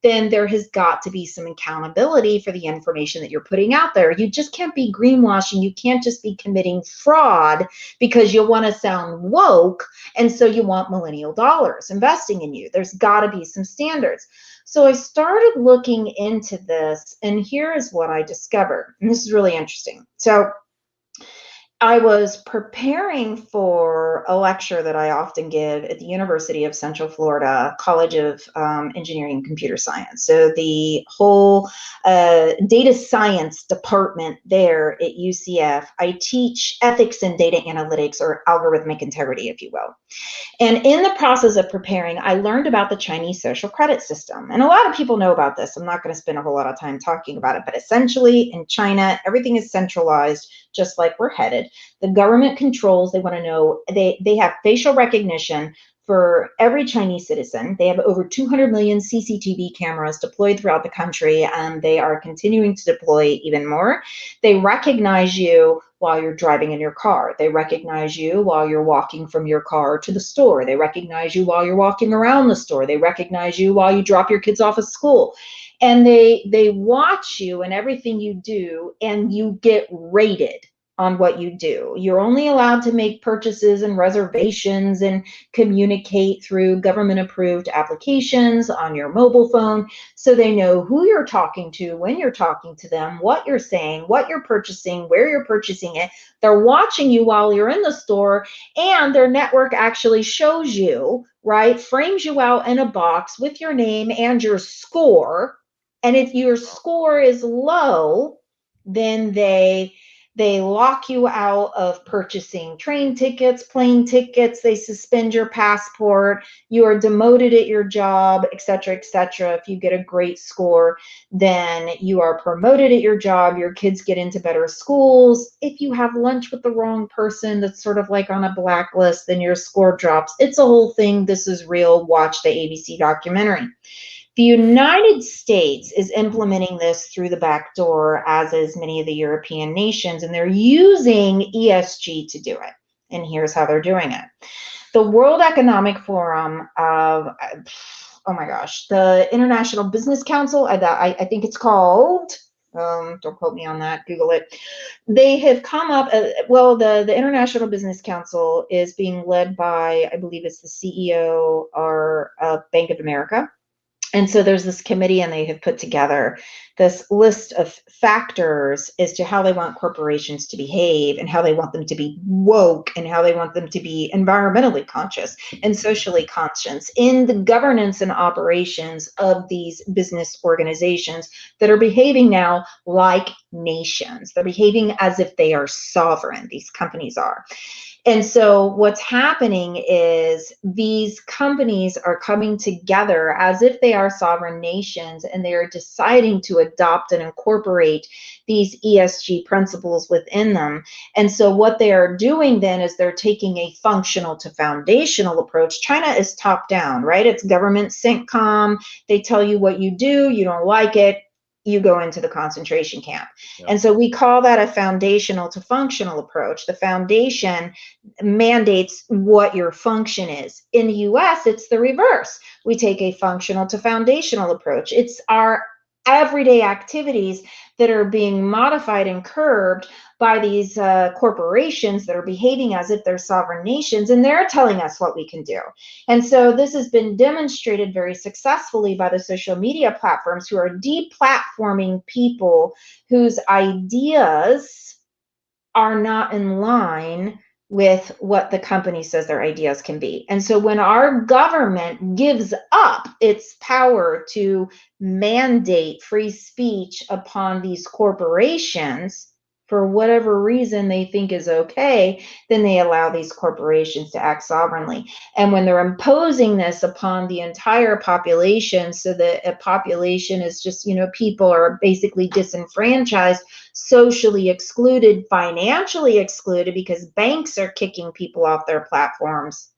Speaker 2: then there has got to be some accountability for the information that you're putting out there. You just can't be greenwashing. You can't just be committing fraud because you want to sound woke, and so you want millennial dollars investing in you. There's got to be some standards. So I started looking into this, and here is what I discovered. And this is really interesting. So I was preparing for a lecture that I often give at the University of Central Florida College of Engineering and Computer Science. So the whole data science department there at UCF, I teach ethics and data analytics, or algorithmic integrity, if you will. And in the process of preparing, I learned about the Chinese social credit system. And a lot of people know about this. I'm not going to spend a whole lot of time talking about it, but essentially in China, everything is centralized, just like we're headed. The government controls, they want to know, they have facial recognition for every Chinese citizen. They have over 200 million CCTV cameras deployed throughout the country, and they are continuing to deploy even more. They recognize you while you're driving in your car. They recognize you while you're walking from your car to the store. They recognize you while you're walking around the store. They recognize you while you drop your kids off at school. And they watch you and everything you do, and you get rated on what you do. You're only allowed to make purchases and reservations and communicate through government approved applications on your mobile phone, so they know who you're talking to, when you're talking to them, what you're saying, what you're purchasing, where you're purchasing it. They're watching you while you're in the store, and their network actually shows you, right, frames you out in a box with your name and your score. And if your score is low, then they lock you out of purchasing train tickets, plane tickets, they suspend your passport, you are demoted at your job, etc., etc. If you get a great score, then you are promoted at your job, your kids get into better schools. If you have lunch with the wrong person that's sort of like on a blacklist, then your score drops. It's a whole thing. This is real. Watch the ABC documentary. The United States is implementing this through the back door, as is many of the European nations, and they're using ESG to do it. And here's how they're doing it. The World Economic Forum, oh my gosh, the International Business Council, I think it's called, don't quote me on that, Google it. They have come up, well, the International Business Council is being led by, I believe it's the CEO or Bank of America. And so there's this committee, and they have put together this list of factors as to how they want corporations to behave, and how they want them to be woke, and how they want them to be environmentally conscious and socially conscious in the governance and operations of these business organizations that are behaving now like nations. They're behaving as if they are sovereign, these companies are. And so what's happening is these companies are coming together as if they are sovereign nations, and they are deciding to adopt and incorporate these ESG principles within them. And so what they are doing then is they're taking a functional to foundational approach. China is top down, right? It's government CENTCOM. They tell you what you do. You don't like it, you go into the concentration camp. Yep. And so we call that a foundational to functional approach. The foundation mandates what your function is. In the US, it's the reverse. We take a functional to foundational approach. It's our everyday activities that are being modified and curbed by these corporations that are behaving as if they're sovereign nations, and they're telling us what we can do. And so this has been demonstrated very successfully by the social media platforms, who are deplatforming people whose ideas are not in line with what the company says their ideas can be. And so when our government gives up its power to mandate free speech upon these corporations, for whatever reason they think is okay, then they allow these corporations to act sovereignly. And when they're imposing this upon the entire population, so that a population is just, people are basically disenfranchised, socially excluded, financially excluded, because banks are kicking people off their platforms.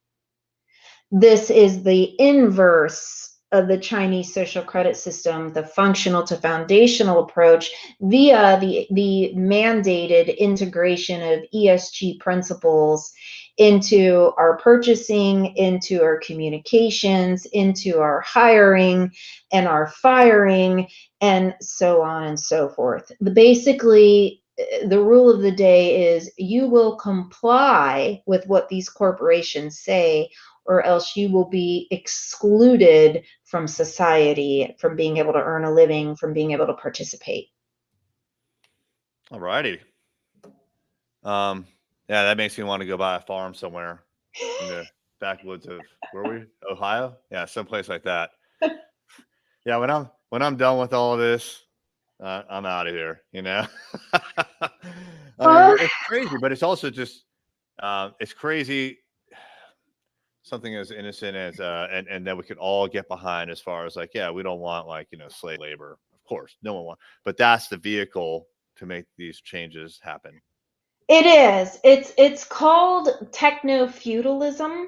Speaker 2: This is the inverse of the Chinese social credit system, the functional to foundational approach, via the mandated integration of ESG principles into our purchasing, into our communications, into our hiring and our firing, and so on and so forth. Basically, the rule of the day is you will comply with what these corporations say, or else you will be excluded from society, from being able to earn a living, from being able to participate.
Speaker 1: All righty. Yeah, that makes me want to go buy a farm somewhere in the backwoods of, where were we? Ohio? Yeah, someplace like that. Yeah, when I'm done with all of this, I'm out of here, I mean, it's crazy, but it's also just, it's crazy. Something as innocent as, and that we could all get behind, as far as like, yeah, we don't want slave labor. Of course, no one wants, but that's the vehicle to make these changes happen.
Speaker 2: It is. It's called Technofeudalism,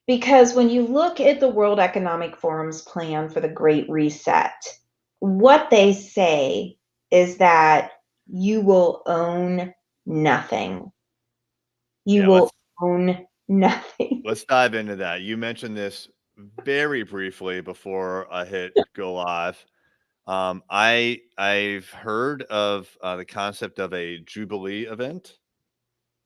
Speaker 2: because when you look at the World Economic Forum's plan for the Great Reset, what they say is that you will own nothing. You
Speaker 1: Yeah,
Speaker 2: will own nothing.
Speaker 1: let's dive into that. You mentioned this very briefly before I hit go live. I've heard of the concept of a Jubilee event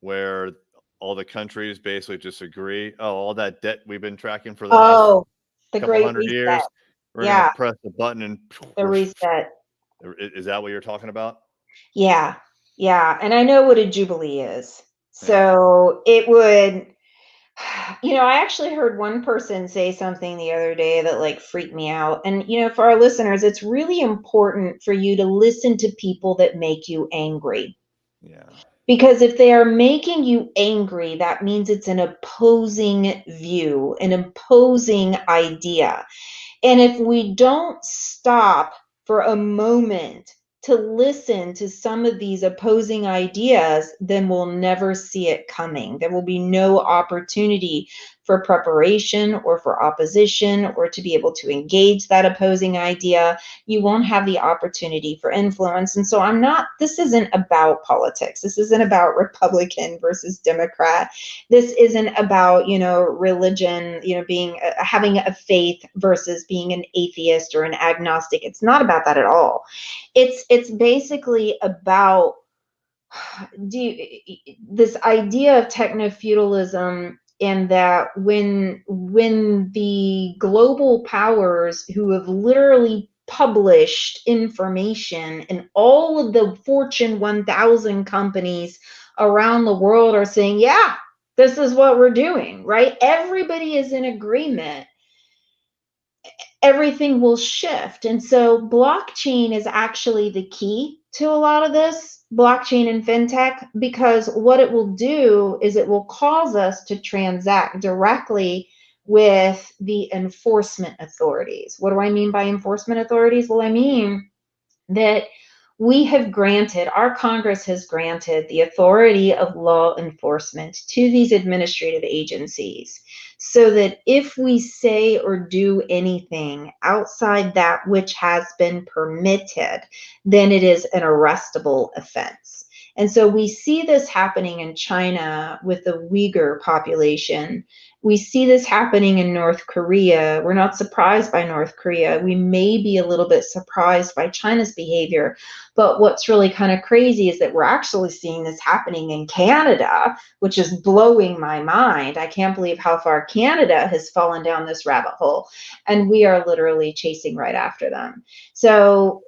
Speaker 1: where all the countries basically just agree, oh, all that debt we've been tracking for the last
Speaker 2: Oh, the
Speaker 1: couple
Speaker 2: great
Speaker 1: hundred
Speaker 2: reset.
Speaker 1: years, we're gonna
Speaker 2: Yeah,
Speaker 1: press the button and
Speaker 2: the
Speaker 1: we're.
Speaker 2: reset.
Speaker 1: Is that what you're talking about?
Speaker 2: Yeah, yeah. And I know what a jubilee is.
Speaker 1: Yeah.
Speaker 2: So it would, I actually heard one person say something the other day that like freaked me out. And, for our listeners, it's really important for you to listen to people that make you angry.
Speaker 1: Yeah.
Speaker 2: Because if they are making you angry, that means it's an opposing view, an opposing idea. And if we don't stop for a moment to listen to some of these opposing ideas, then we'll never see it coming. There will be no opportunity for preparation or for opposition or to be able to engage that opposing idea. You won't have the opportunity for influence. And so this isn't about politics. This isn't about Republican versus Democrat. This isn't about, religion, being having a faith versus being an atheist or an agnostic. It's not about that at all. It's basically about this idea of technofeudalism, and that when the global powers who have literally published information and all of the Fortune 1000 companies around the world are saying, yeah, this is what we're doing, right? Everybody is in agreement. Everything will shift. And so blockchain is actually the key to a lot of this, blockchain and fintech, because what it will do is it will cause us to transact directly with the enforcement authorities. What do I mean by enforcement authorities? Well, I mean that our Congress has granted the authority of law enforcement to these administrative agencies, so that if we say or do anything outside that which has been permitted, then it is an arrestable offense. And so we see this happening in China with the Uyghur population. We see this happening in North Korea. We're not surprised by North Korea. We may be a little bit surprised by China's behavior. But what's really kind of crazy is that we're actually seeing this happening in Canada, which is blowing my mind. I can't believe how far Canada has fallen down this rabbit hole. And we are literally chasing right after them. So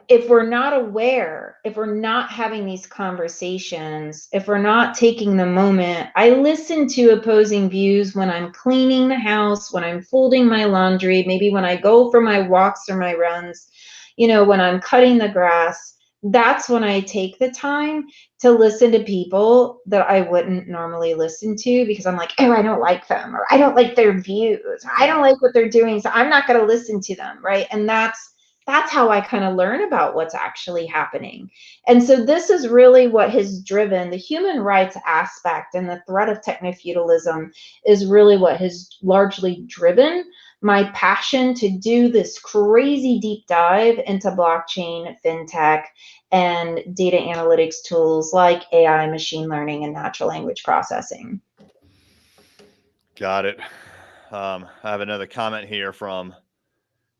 Speaker 2: if we're not aware, if we're not having these conversations, if we're not taking the moment, I listen to opposing views when I'm cleaning the house, when I'm folding my laundry, maybe when I go for my walks or my runs, when I'm cutting the grass. That's when I take the time to listen to people that I wouldn't normally listen to, because I'm like, oh, I don't like them, or I don't like their views, or I don't like what they're doing, so I'm not going to listen to them, right? And that's how I kind of learn about what's actually happening. And so this is really what has driven the human rights aspect, and the threat of technofeudalism is really what has largely driven my passion to do this crazy deep dive into blockchain, fintech, and data analytics tools like AI, machine learning, and natural language processing.
Speaker 1: Got it. I have another comment here from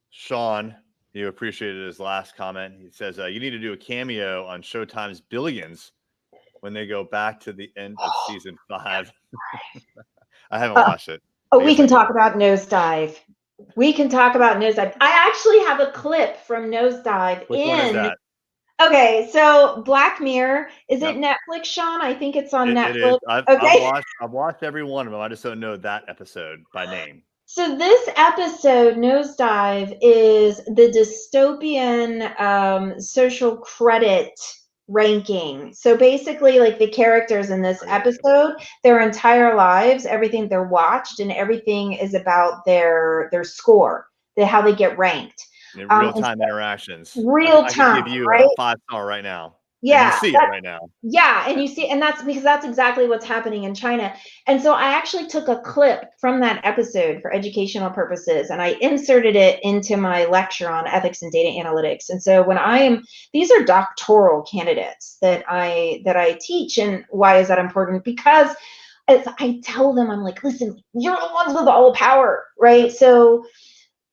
Speaker 1: Sean. You appreciated his last comment. He says, you need to do a cameo on Showtime's Billions when they go back to the end of season 5. I haven't watched it.
Speaker 2: We can talk about Nosedive. We can talk about Nosedive. I actually have a clip from Nosedive.
Speaker 1: Which one is that?
Speaker 2: Okay, so Black Mirror, is it Netflix, Sean? I think it's on Netflix.
Speaker 1: It is. I've watched every one of them. I just don't know that episode by name.
Speaker 2: So this episode, Nosedive, is the dystopian social credit ranking. So basically, like, the characters in this episode, their entire lives, everything they're watched, and everything is about their score, how they get ranked.
Speaker 1: Real-time interactions.
Speaker 2: Real time,
Speaker 1: I could give you
Speaker 2: right?
Speaker 1: a 5-star right now. And you
Speaker 2: Yeah,
Speaker 1: see it right now.
Speaker 2: yeah, and you see, and that's because that's exactly what's happening in China. And so I actually took a clip from that episode for educational purposes, and I inserted it into my lecture on ethics and data analytics. And so these are doctoral candidates that I teach. And why is that important? Because as I tell them, I'm like, listen, you're the ones with all the power, right? So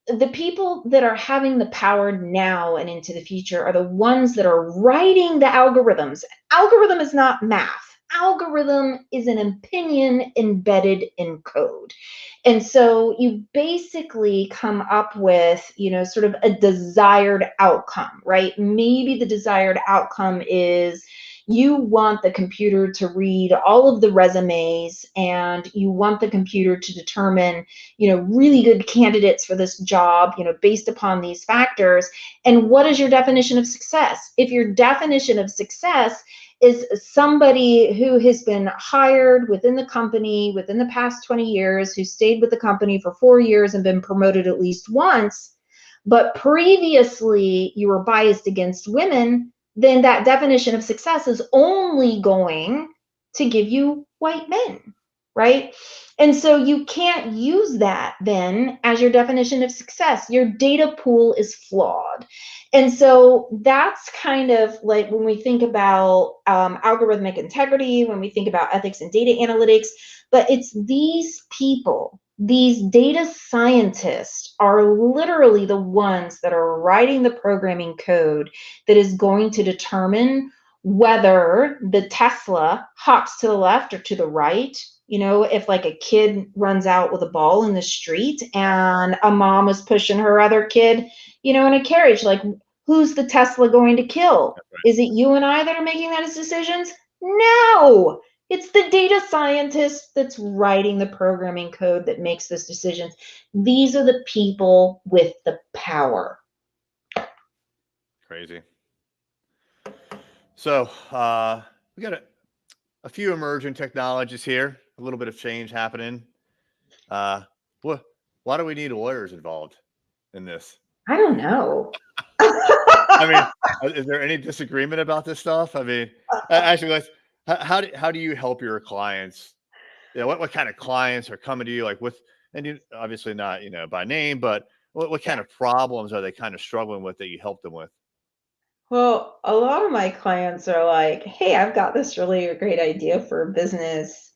Speaker 2: the people that are having the power now and into the future are the ones that are writing the algorithms. Algorithm is not math. Algorithm is an opinion embedded in code. And so you basically come up with, sort of a desired outcome, right? Maybe the desired outcome is you want the computer to read all of the resumes, and you want the computer to determine, really good candidates for this job, based upon these factors. And what is your definition of success? If your definition of success is somebody who has been hired within the company within the past 20 years, who stayed with the company for 4 years and been promoted at least once, but previously you were biased against women, then that definition of success is only going to give you white men, right? And so you can't use that then as your definition of success. Your data pool is flawed. And so that's kind of like when we think about algorithmic integrity, when we think about ethics and data analytics, but it's these people. These data scientists are literally the ones that are writing the programming code that is going to determine whether the Tesla hops to the left or to the right. If like a kid runs out with a ball in the street and a mom is pushing her other kid, in a carriage, like who's the Tesla going to kill? Is it you and I that are making those decisions? No. It's the data scientist that's writing the programming code that makes those decisions. These are the people with the power.
Speaker 1: Crazy. So we got a few emerging technologies here, a little bit of change happening. Why do we need lawyers involved in this?
Speaker 2: I don't know.
Speaker 1: I mean, is there any disagreement about this stuff? I mean, actually, how do you help your clients? What kind of clients are coming to you and you obviously not, by name, but what kind of problems are they kind of struggling with that you help them with?
Speaker 2: Well, a lot of my clients are like, hey, I've got this really great idea for a business,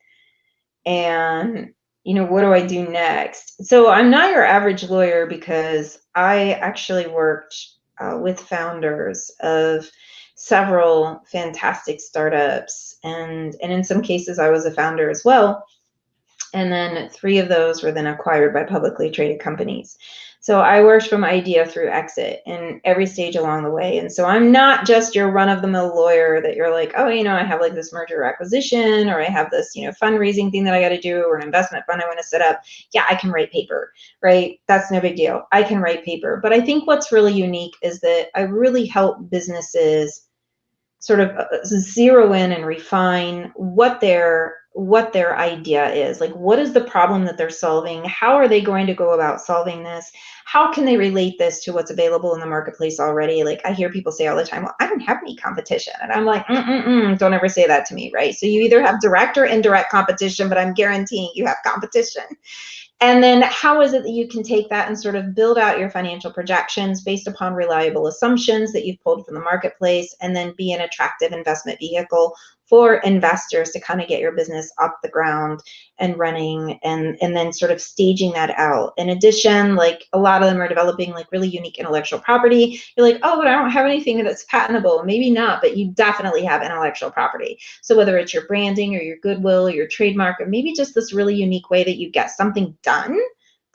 Speaker 2: and what do I do next? So I'm not your average lawyer, because I actually worked with founders of several fantastic startups, and in some cases I was a founder as well. And then 3 of those were then acquired by publicly traded companies. So I worked from idea through exit in every stage along the way. And so I'm not just your run-of-the-mill lawyer that you're like, oh, I have like this merger or acquisition, or I have this, fundraising thing that I got to do, or an investment fund I want to set up. Yeah, I can write paper, right? That's no big deal. I can write paper. But I think what's really unique is that I really help businesses sort of zero in and refine what their idea is. Like, what is the problem that they're solving? How are they going to go about solving this? How can they relate this to what's available in the marketplace already? Like, I hear people say all the time, well, I don't have any competition. And I'm like, don't ever say that to me, right? So you either have direct or indirect competition, but I'm guaranteeing you have competition. And then how is it that you can take that and sort of build out your financial projections based upon reliable assumptions that you've pulled from the marketplace, and then be an attractive investment vehicle for investors to kind of get your business off the ground and running, and then sort of staging that out. In addition, like a lot of them are developing like really unique intellectual property. You're like, oh, but I don't have anything that's patentable. Maybe not, but you definitely have intellectual property. So whether it's your branding or your goodwill or your trademark, or maybe just this really unique way that you get something done,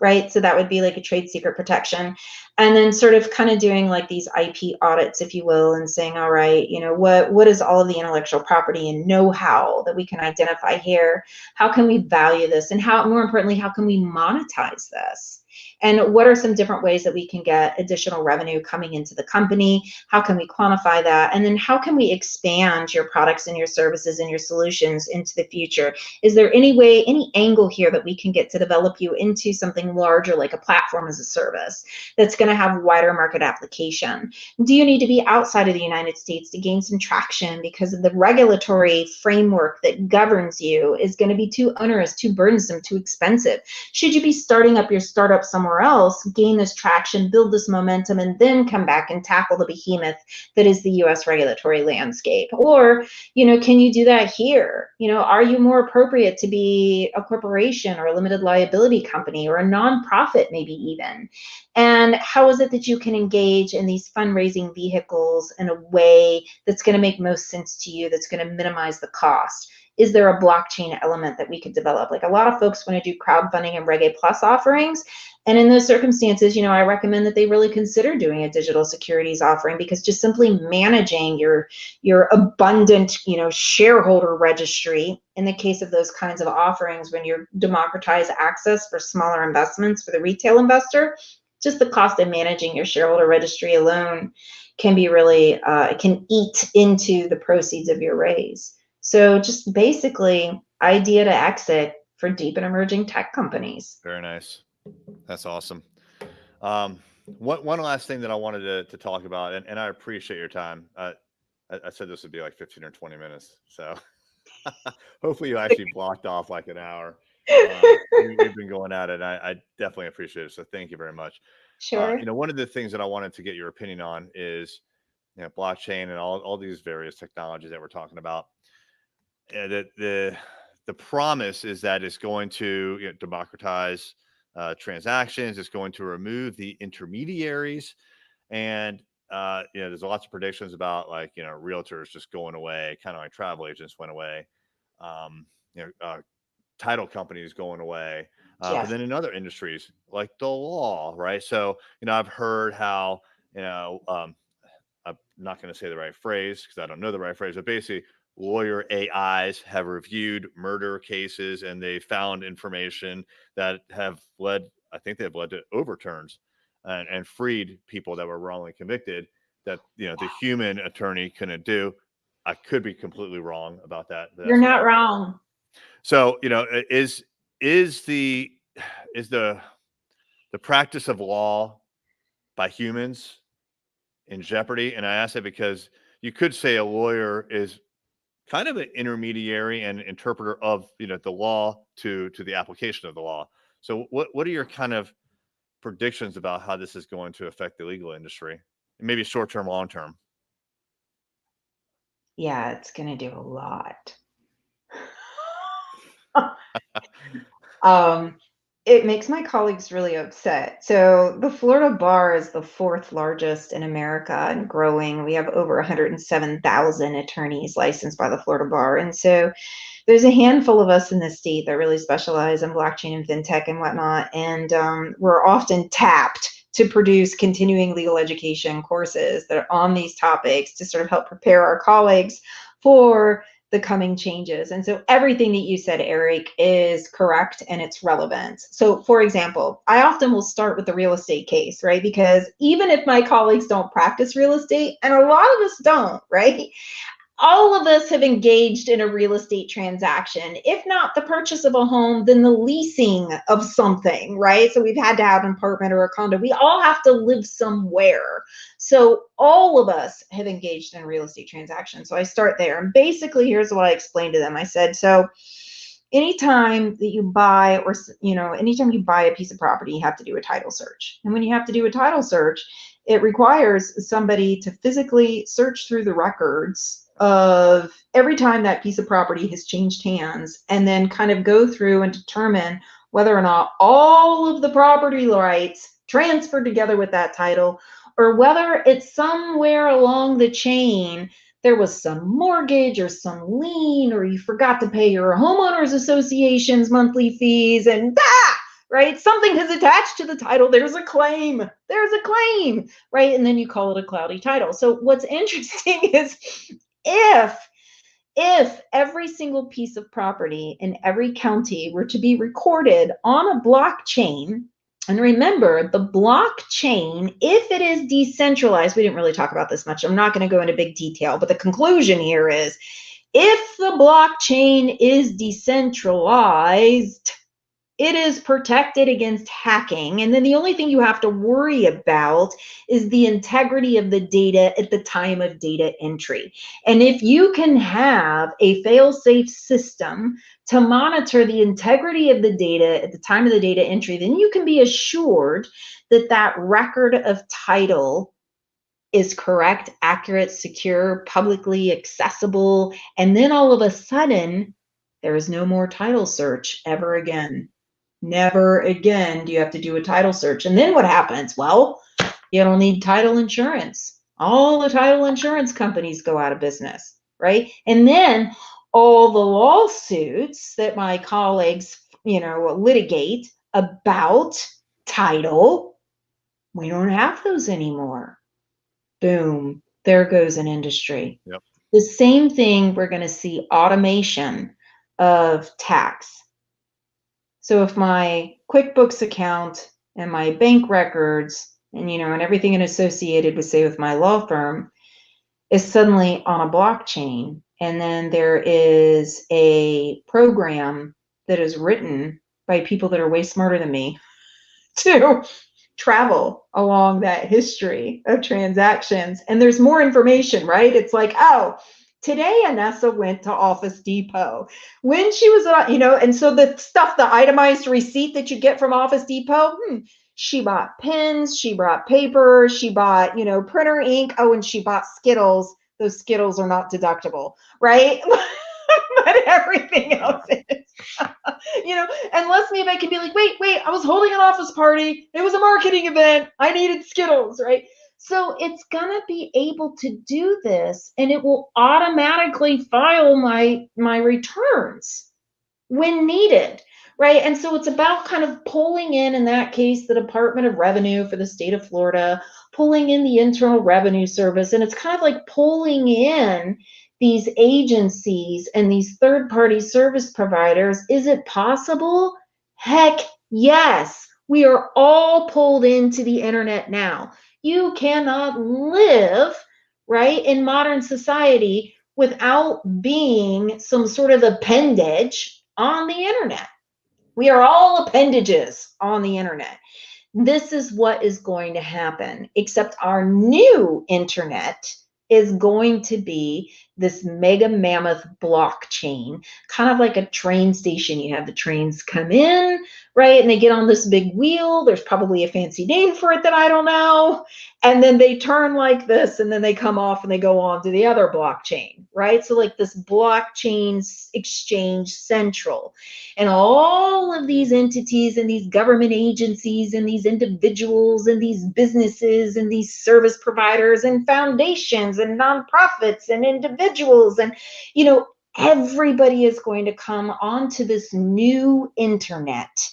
Speaker 2: right? So that would be like a trade secret protection. And then sort of kind of doing like these IP audits, if you will, and saying, all right, what is all of the intellectual property and know-how that we can identify here? How can we value this? And how, more importantly, how can we monetize this? And what are some different ways that we can get additional revenue coming into the company? How can we quantify that? And then how can we expand your products and your services and your solutions into the future? Is there any way, any angle here that we can get to develop you into something larger, like a platform as a service that's going to have wider market application? Do you need to be outside of the United States to gain some traction because of the regulatory framework that governs you is going to be too onerous, too burdensome, too expensive? Should you be starting up your startup somewhere else, gain this traction, build this momentum, and then come back and tackle the behemoth that is the US regulatory landscape? Or, can you do that here? Are you more appropriate to be a corporation or a limited liability company or a nonprofit, maybe even? And how is it that you can engage in these fundraising vehicles in a way that's going to make most sense to you, that's going to minimize the cost? Is there a blockchain element that we could develop? Like, a lot of folks want to do crowdfunding and Reg A Plus offerings. And in those circumstances, I recommend that they really consider doing a digital securities offering, because just simply managing your abundant, shareholder registry in the case of those kinds of offerings, when you democratize access for smaller investments for the retail investor, just the cost of managing your shareholder registry alone can be really, it can eat into the proceeds of your raise. So just basically idea to exit for deep and emerging tech companies.
Speaker 1: Very nice. That's awesome. One last thing that I wanted to talk about, and I appreciate your time. I said this would be like 15 or 20 minutes. So hopefully you actually blocked off like an hour. We've been going at it. I definitely appreciate it. So thank you very much.
Speaker 2: Sure.
Speaker 1: One of the things that I wanted to get your opinion on is, blockchain and all these various technologies that we're talking about. The promise is that it's going to democratize transactions. It's going to remove the intermediaries, and there's lots of predictions about, like, realtors just going away, kind of like travel agents went away. Title companies going away. But
Speaker 2: Yes.
Speaker 1: then in other industries like the law, right? So I've heard how I'm not going to say the right phrase because I don't know the right phrase, but basically lawyer AIs have reviewed murder cases and they found information that have led, I think they've led to overturns and freed people that were wrongly convicted that, the human attorney couldn't do. I could be completely wrong about that.
Speaker 2: You're not wrong.
Speaker 1: So, is the practice of law by humans in jeopardy? And I ask that because you could say a lawyer is kind of an intermediary and interpreter of, the law to the application of the law. So what are your kind of predictions about how this is going to affect the legal industry? Maybe short term, long term.
Speaker 2: Yeah, it's going to do a lot. It makes my colleagues really upset. So the Florida bar is the fourth largest in America and growing. We have over 107,000 attorneys licensed by the Florida bar. And so there's a handful of us in the state that really specialize in blockchain and fintech and whatnot. And we're often tapped to produce continuing legal education courses that are on these topics to sort of help prepare our colleagues for the coming changes. And so everything that you said, Eric, is correct and it's relevant. So for example, I often will start with the real estate case, right? Because even if my colleagues don't practice real estate, and a lot of us don't, right? All of us have engaged in a real estate transaction. If not the purchase of a home, then the leasing of something, right? So we've had to have an apartment or a condo. We all have to live somewhere. So all of us have engaged in a real estate transaction. So I start there. And basically, here's what I explained to them. I said, so anytime that you buy anytime you buy a piece of property, you have to do a title search. And when you have to do a title search, it requires somebody to physically search through the records of every time that piece of property has changed hands, and then kind of go through and determine whether or not all of the property rights transferred together with that title, or whether it's somewhere along the chain there was some mortgage or some lien, or you forgot to pay your homeowners association's monthly fees, and right? Something has attached to the title. There's a claim, right? And then you call it a cloudy title. So what's interesting is if every single piece of property in every county were to be recorded on a blockchain And remember, the blockchain, if it is decentralized, we didn't really talk about this much. I'm not going to go into big detail, but the conclusion here is if the blockchain is decentralized, it is protected against hacking. And then the only thing you have to worry about is the integrity of the data at the time of data entry. And if you can have a fail-safe system to monitor the integrity of the data at the time of the data entry, then you can be assured that that record of title is correct, accurate, secure, publicly accessible. And then all of a sudden, there is no more title search ever again. Never again do you have to do a title search. And then what happens? Well, you don't need title insurance. All the title insurance companies go out of business, right? And then all the lawsuits that my colleagues, litigate about title, we don't have those anymore. Boom, there goes an industry.
Speaker 1: Yep.
Speaker 2: The same thing, we're going to see automation of tax. So if my QuickBooks account and my bank records and everything associated with, say, with my law firm is suddenly on a blockchain, and then there is a program that is written by people that are way smarter than me to travel along that history of transactions, and there's more information, right? It's like, oh, today Anessa went to Office Depot when she was, and so the stuff, the itemized receipt that you get from Office Depot, she bought pens, she bought paper, she bought, printer ink. Oh, and she bought Skittles. Those Skittles are not deductible, right? But everything else is. Unless maybe I can be like, wait, I was holding an office party. It was a marketing event. I needed Skittles, right? So it's going to be able to do this, and it will automatically file my returns when needed, right? And so it's about kind of pulling in that case, the Department of Revenue for the state of Florida, pulling in the Internal Revenue Service, and it's kind of like pulling in these agencies and these third-party service providers. Is it possible? Heck yes. We are all pulled into the internet now. You cannot live, right, in modern society without being some sort of appendage on the internet. We are all appendages on the internet. This is what is going to happen, except our new internet is going to be this mega mammoth blockchain, kind of like a train station. You have the trains come in, right? And they get on this big wheel. There's probably a fancy name for it that I don't know. And then they turn like this, and then they come off and they go on to the other blockchain, right? So like this blockchain exchange central. And all of these entities and these government agencies and these individuals and these businesses and these service providers and foundations and nonprofits and individuals and, everybody is going to come onto this new internet.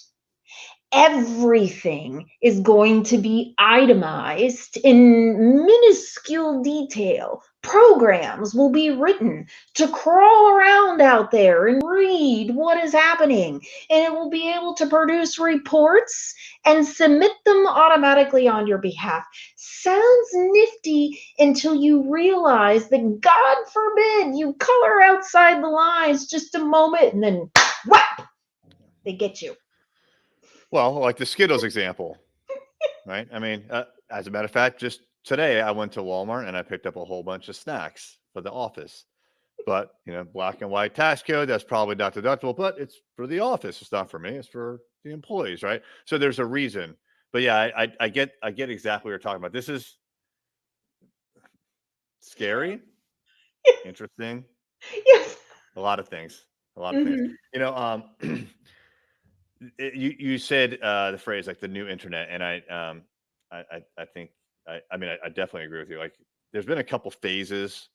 Speaker 2: Everything is going to be itemized in minuscule detail. Programs will be written to crawl around out there and read what is happening. And it will be able to produce reports and submit them automatically on your behalf. Sounds nifty until you realize that, God forbid, you color outside the lines just a moment and then whap, they get you.
Speaker 1: Well, like the Skittles example, right? I mean, as a matter of fact, just today I went to Walmart and I picked up a whole bunch of snacks for the office. But, black and white tax code, that's probably not deductible, but it's for the office. It's not for me. It's for the employees, right? So there's a reason. But yeah, I get exactly what you're talking about. This is scary, interesting.
Speaker 2: Yes.
Speaker 1: A lot of things. Things. You said the phrase like the new internet, and I think I definitely agree with you. Like, there's been a couple phases.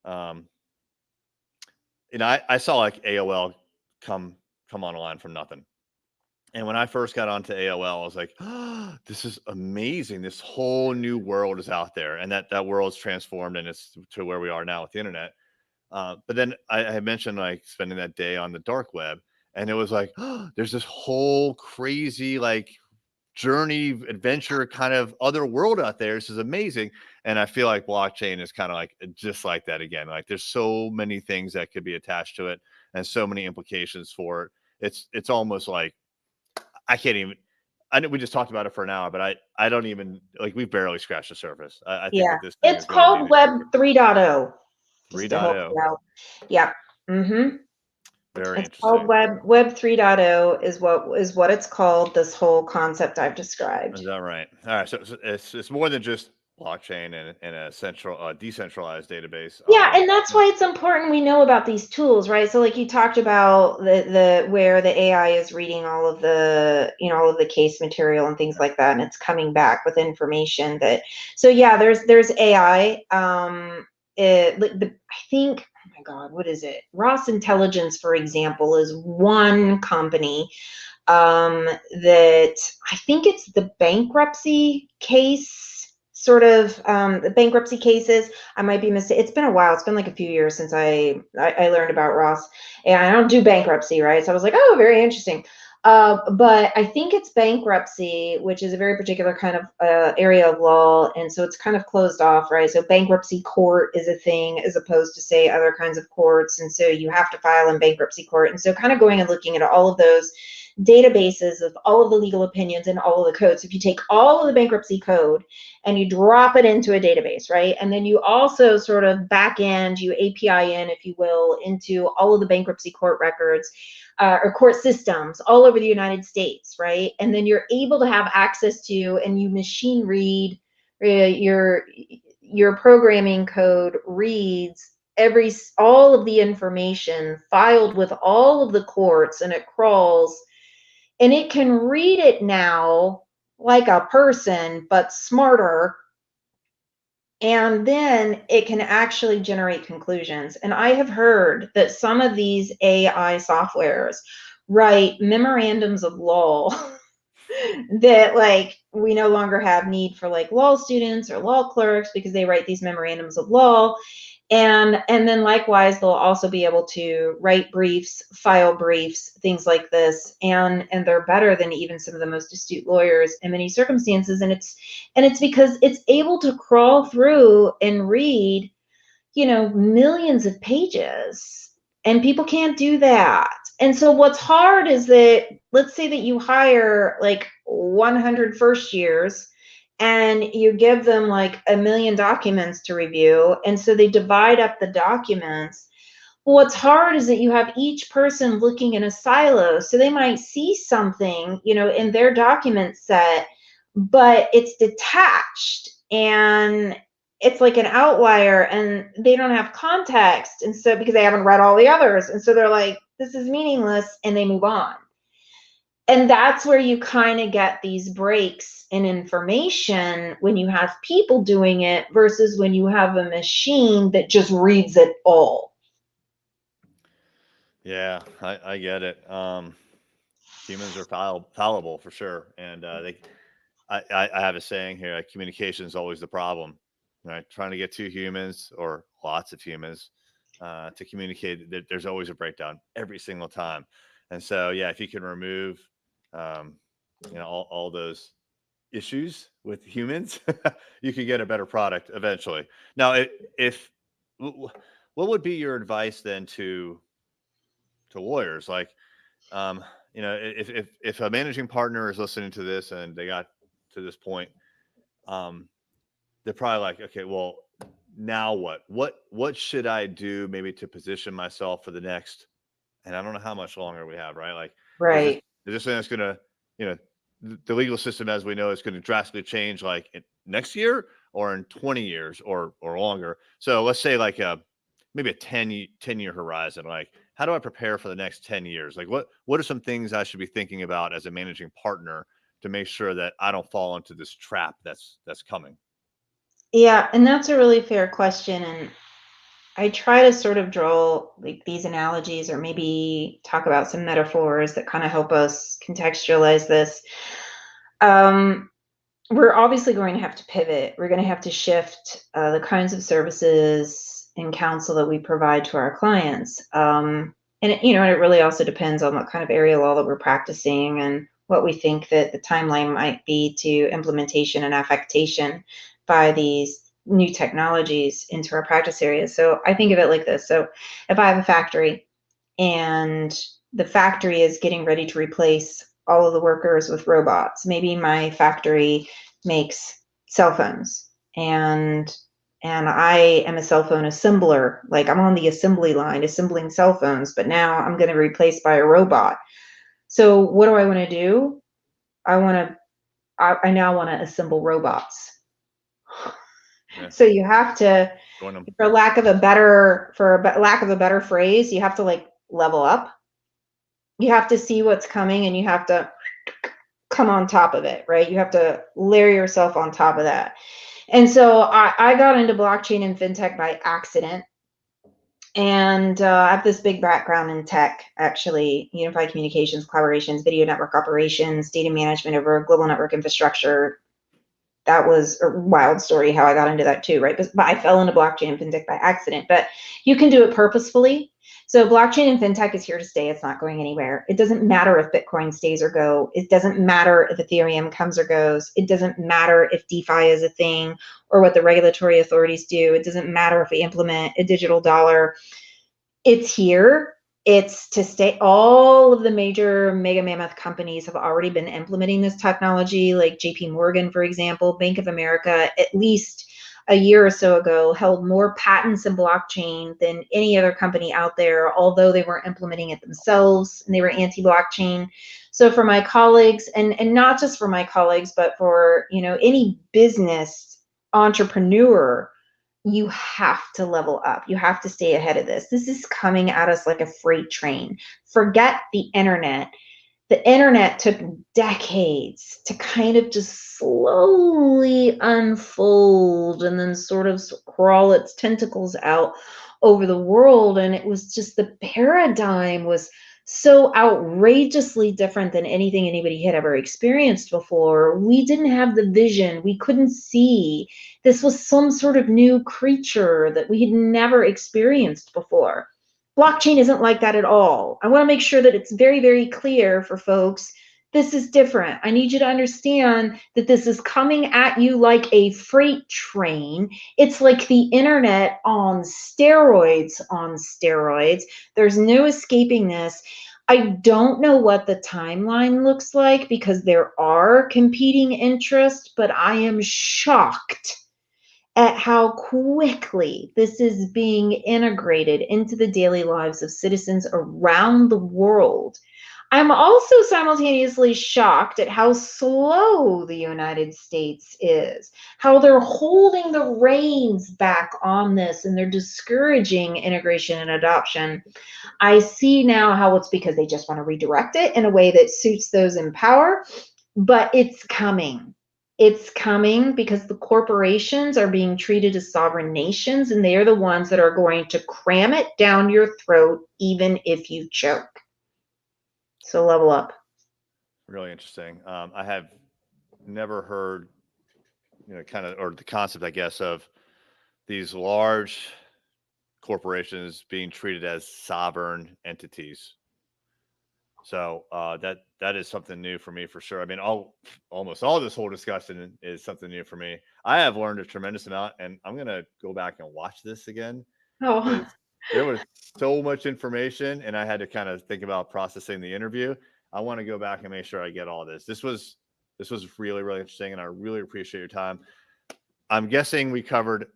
Speaker 1: I saw like AOL come online from nothing, and when I first got onto AOL, I was like, oh, this is amazing. This whole new world is out there, and that world's transformed, and it's to where we are now with the internet. But then I had mentioned like spending that day on the dark web. And it was like, oh, there's this whole crazy like journey, adventure, kind of other world out there. This is amazing. And I feel like blockchain is kind of like just like that again. Like there's so many things that could be attached to it and so many implications for it. It's almost like I can't even. I know we just talked about it for an hour, but I don't even like we've barely scratched the surface. I think
Speaker 2: Yeah,
Speaker 1: what this thing
Speaker 2: it's
Speaker 1: is going to
Speaker 2: called
Speaker 1: do.
Speaker 2: Web 3.0. Just to help
Speaker 1: 3.0.
Speaker 2: you out. Yeah. Mm-hmm.
Speaker 1: Very
Speaker 2: It's called
Speaker 1: interesting.
Speaker 2: Web 3.0 is what it's called. This whole concept I've described.
Speaker 1: Is that right? All right. So it's more than just blockchain and a central decentralized database.
Speaker 2: Yeah, and that's why it's important we know about these tools, right? So like you talked about the where the AI is reading all of the, all of the case material and things like that, and it's coming back with information that, so yeah, there's AI. I think, oh my God, what is it? Ross Intelligence, for example, is one company that I think it's the bankruptcy case, sort of the bankruptcy cases. I might be mistaken. It's been a while. It's been like a few years since I learned about Ross, and I don't do bankruptcy, right? So I was like, oh, very interesting. But I think it's bankruptcy, which is a very particular kind of area of law, and so it's kind of closed off, right? So bankruptcy court is a thing as opposed to, say, other kinds of courts, and so you have to file in bankruptcy court. And so kind of going and looking at all of those databases of all of the legal opinions and all of the codes. If you take all of the bankruptcy code and you drop it into a database, right? And then you also sort of back end, you API in, if you will, into all of the bankruptcy court records or court systems all over the United States, right? And then you're able to have access to, and you machine read your programming code reads all of the information filed with all of the courts, and it crawls, and it can read it now like a person, but smarter. And then it can actually generate conclusions. And I have heard that some of these AI softwares write memorandums of law that, like, we no longer have need for like law students or law clerks because they write these memorandums of law. And then likewise, they'll also be able to write briefs, file briefs, things like this, and they're better than even some of the most astute lawyers in many circumstances. And it's because it's able to crawl through and read, millions of pages, and people can't do that. And so what's hard is that, let's say that you hire like 100 first years and you give them like 1 million documents to review, and so they divide up the documents. What's hard is that you have each person looking in a silo, so they might see something, in their document set, but it's detached and it's like an outlier, and they don't have context, and so because they haven't read all the others, and so they're like, this is meaningless, and they move on. And that's where you kind of get these breaks in information when you have people doing it versus when you have a machine that just reads it all.
Speaker 1: Yeah, I get it. Humans are fallible for sure, and I have a saying here: like, communication is always the problem. Right, trying to get two humans or lots of humans to communicate, there's always a breakdown every single time. And so, yeah, if you can remove, um, all those issues with humans, you can get a better product eventually. Now, if what would be your advice then to lawyers? Like, if a managing partner is listening to this and they got to this point, they're probably like, okay, well, now what? What should I do maybe to position myself for the next? And I don't know how much longer we have, right? Like,
Speaker 2: Right.
Speaker 1: is this thing that's gonna, you know, the legal system as we know is going to drastically change, like next year or in 20 years or longer. So let's say like maybe a 10-year horizon. Like, how do I prepare for the next 10 years? Like, what are some things I should be thinking about as a managing partner to make sure that I don't fall into this trap that's coming?
Speaker 2: Yeah, and that's a really fair question. And I try to sort of draw like these analogies or maybe talk about some metaphors that kind of help us contextualize this. We're obviously going to have to pivot. We're going to have to shift the kinds of services and counsel that we provide to our clients. And it really also depends on what kind of area law that we're practicing and what we think that the timeline might be to implementation and affectation by these new technologies into our practice areas. So I think of it like this. So if I have a factory and the factory is getting ready to replace all of the workers with robots, maybe my factory makes cell phones, and I am a cell phone assembler. Like, I'm on the assembly line assembling cell phones, but now I'm going to be replaced by a robot. So what do I want to do? I now want to assemble robots.
Speaker 1: Yeah.
Speaker 2: So you have to,
Speaker 1: Join them.
Speaker 2: for lack of a better phrase, you have to like level up. You have to see what's coming and you have to come on top of it, right? You have to layer yourself on top of that. And so I got into blockchain and fintech by accident. And I have this big background in tech, actually: unified communications, collaborations, video network operations, data management over global network infrastructure. That was a wild story how I got into that too, right? But I fell into blockchain and fintech by accident, but you can do it purposefully. So blockchain and fintech is here to stay. It's not going anywhere. It doesn't matter if Bitcoin stays or go. It doesn't matter if Ethereum comes or goes. It doesn't matter if DeFi is a thing or what the regulatory authorities do. It doesn't matter if we implement a digital dollar. It's here. It's to stay. All of the major mega mammoth companies have already been implementing this technology, like JP Morgan, for example. Bank of America, at least a year or so ago, held more patents in blockchain than any other company out there, although they weren't implementing it themselves and they were anti-blockchain. So for my colleagues, and not just for my colleagues, but for any business entrepreneur, you have to level up. You have to stay ahead of this. This is coming at us like a freight train. Forget the internet. The internet took decades to kind of just slowly unfold and then sort of crawl its tentacles out over the world. And it was just, the paradigm was so outrageously different than anything anybody had ever experienced before. We didn't have the vision. We couldn't see. This was some sort of new creature that we had never experienced before. Blockchain isn't like that at all. I want to make sure that it's very, very clear for folks. This is different. I need you to understand that this is coming at you like a freight train. It's like the internet on steroids on steroids. There's no escaping this. I don't know what the timeline looks like because there are competing interests, but I am shocked at how quickly this is being integrated into the daily lives of citizens around the world. I'm also simultaneously shocked at how slow the United States is, how they're holding the reins back on this and they're discouraging integration and adoption. I see now how it's because they just want to redirect it in a way that suits those in power, but it's coming. It's coming because the corporations are being treated as sovereign nations, and they are the ones that are going to cram it down your throat even if you choke. So level up.
Speaker 1: Really interesting. I have never heard, kind of, or the concept, I guess, of these large corporations being treated as sovereign entities. So that is something new for me, for sure. I mean, almost all this whole discussion is something new for me. I have learned a tremendous amount, and I'm gonna go back and watch this again.
Speaker 2: Oh,
Speaker 1: There was so much information, and I had to kind of think about processing the interview. I want to go back and make sure I get all this. This was really, really interesting, and I really appreciate your time. I'm guessing we covered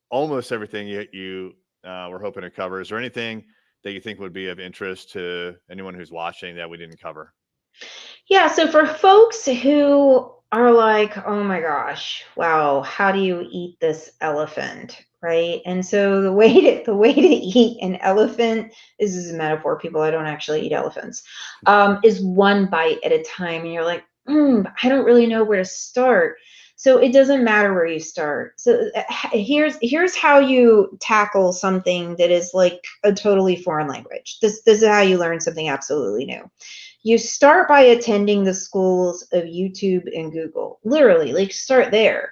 Speaker 1: almost everything you were hoping to cover. Is there anything that you think would be of interest to anyone who's watching that we didn't cover?
Speaker 2: yeah. So for folks who are like, oh my gosh, wow, how do you eat this elephant? Right. And so the way to eat an elephant, this is a metaphor, people. I don't actually eat elephants, is one bite at a time. And you're like, I don't really know where to start. So it doesn't matter where you start. So here's how you tackle something that is like a totally foreign language. This is how you learn something absolutely new. You start by attending the schools of YouTube and Google. Literally, like, start there.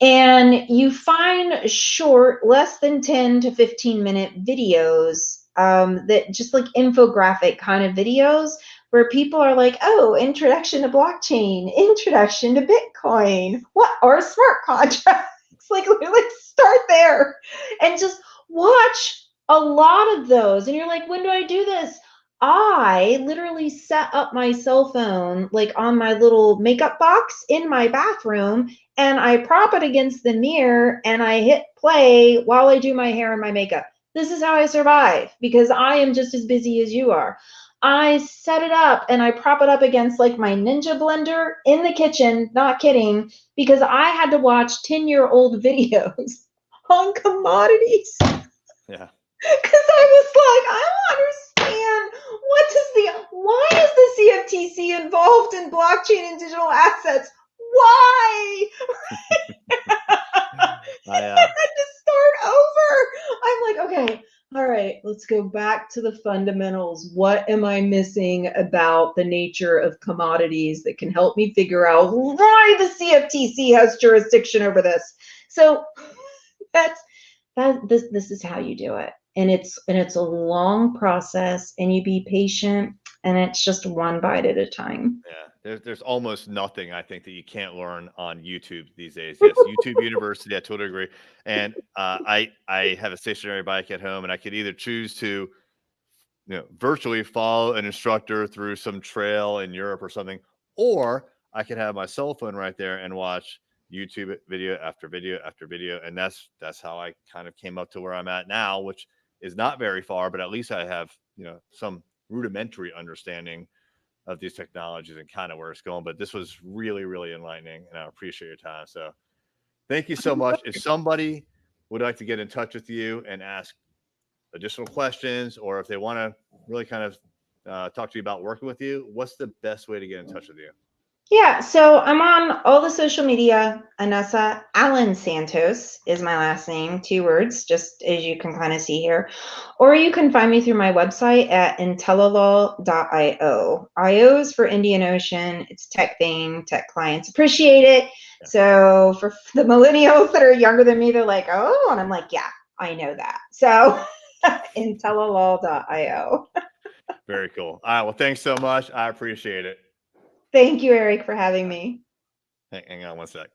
Speaker 2: And you find short, less than 10 to 15 minute videos that just like infographic kind of videos where people are like, oh, introduction to blockchain, introduction to Bitcoin, what are smart contracts? Like, literally start there and just watch a lot of those. And you're like, when do I do this? I literally set up my cell phone like on my little makeup box in my bathroom, and I prop it against the mirror and I hit play while I do my hair and my makeup. This is how I survive, because I am just as busy as you are. I set it up and I prop it up against like my Ninja blender in the kitchen, not kidding, because I had to watch 10-year-old videos on commodities.
Speaker 1: Yeah.
Speaker 2: Because I was like, I don't understand. Why is the CFTC involved in blockchain and digital assets? Why? I had to start over. I'm like, okay, all right, let's go back to the fundamentals. What am I missing about the nature of commodities that can help me figure out why the CFTC has jurisdiction over this? So this is how you do it. And it's a long process, and you be patient, and it's just one bite at a time.
Speaker 1: Yeah, there's almost nothing I think that you can't learn on YouTube these days. Yes, YouTube University, I totally agree. And I have a stationary bike at home, and I could either choose to virtually follow an instructor through some trail in Europe or something, or I could have my cell phone right there and watch YouTube video after video after video. And that's how I kind of came up to where I'm at now, which is not very far, but at least I have, some rudimentary understanding of these technologies and kind of where it's going. But this was really, really enlightening, and I appreciate your time. So thank you so much. If somebody would like to get in touch with you and ask additional questions, or if they want to really kind of talk to you about working with you, what's the best way to get in touch with you?
Speaker 2: Yeah, so I'm on all the social media. Anessa Allen Santos is my last name, 2 words, just as you can kind of see here. Or you can find me through my website at IntelliLaw.io. IO is for Indian Ocean. It's tech thing, tech clients appreciate it. Yeah. So for the millennials that are younger than me, they're like, oh, and I'm like, yeah, I know that. So IntelliLaw.io.
Speaker 1: Very cool. All right, well, thanks so much. I appreciate it.
Speaker 2: Thank you, Eric, for having me.
Speaker 1: Hang on one sec.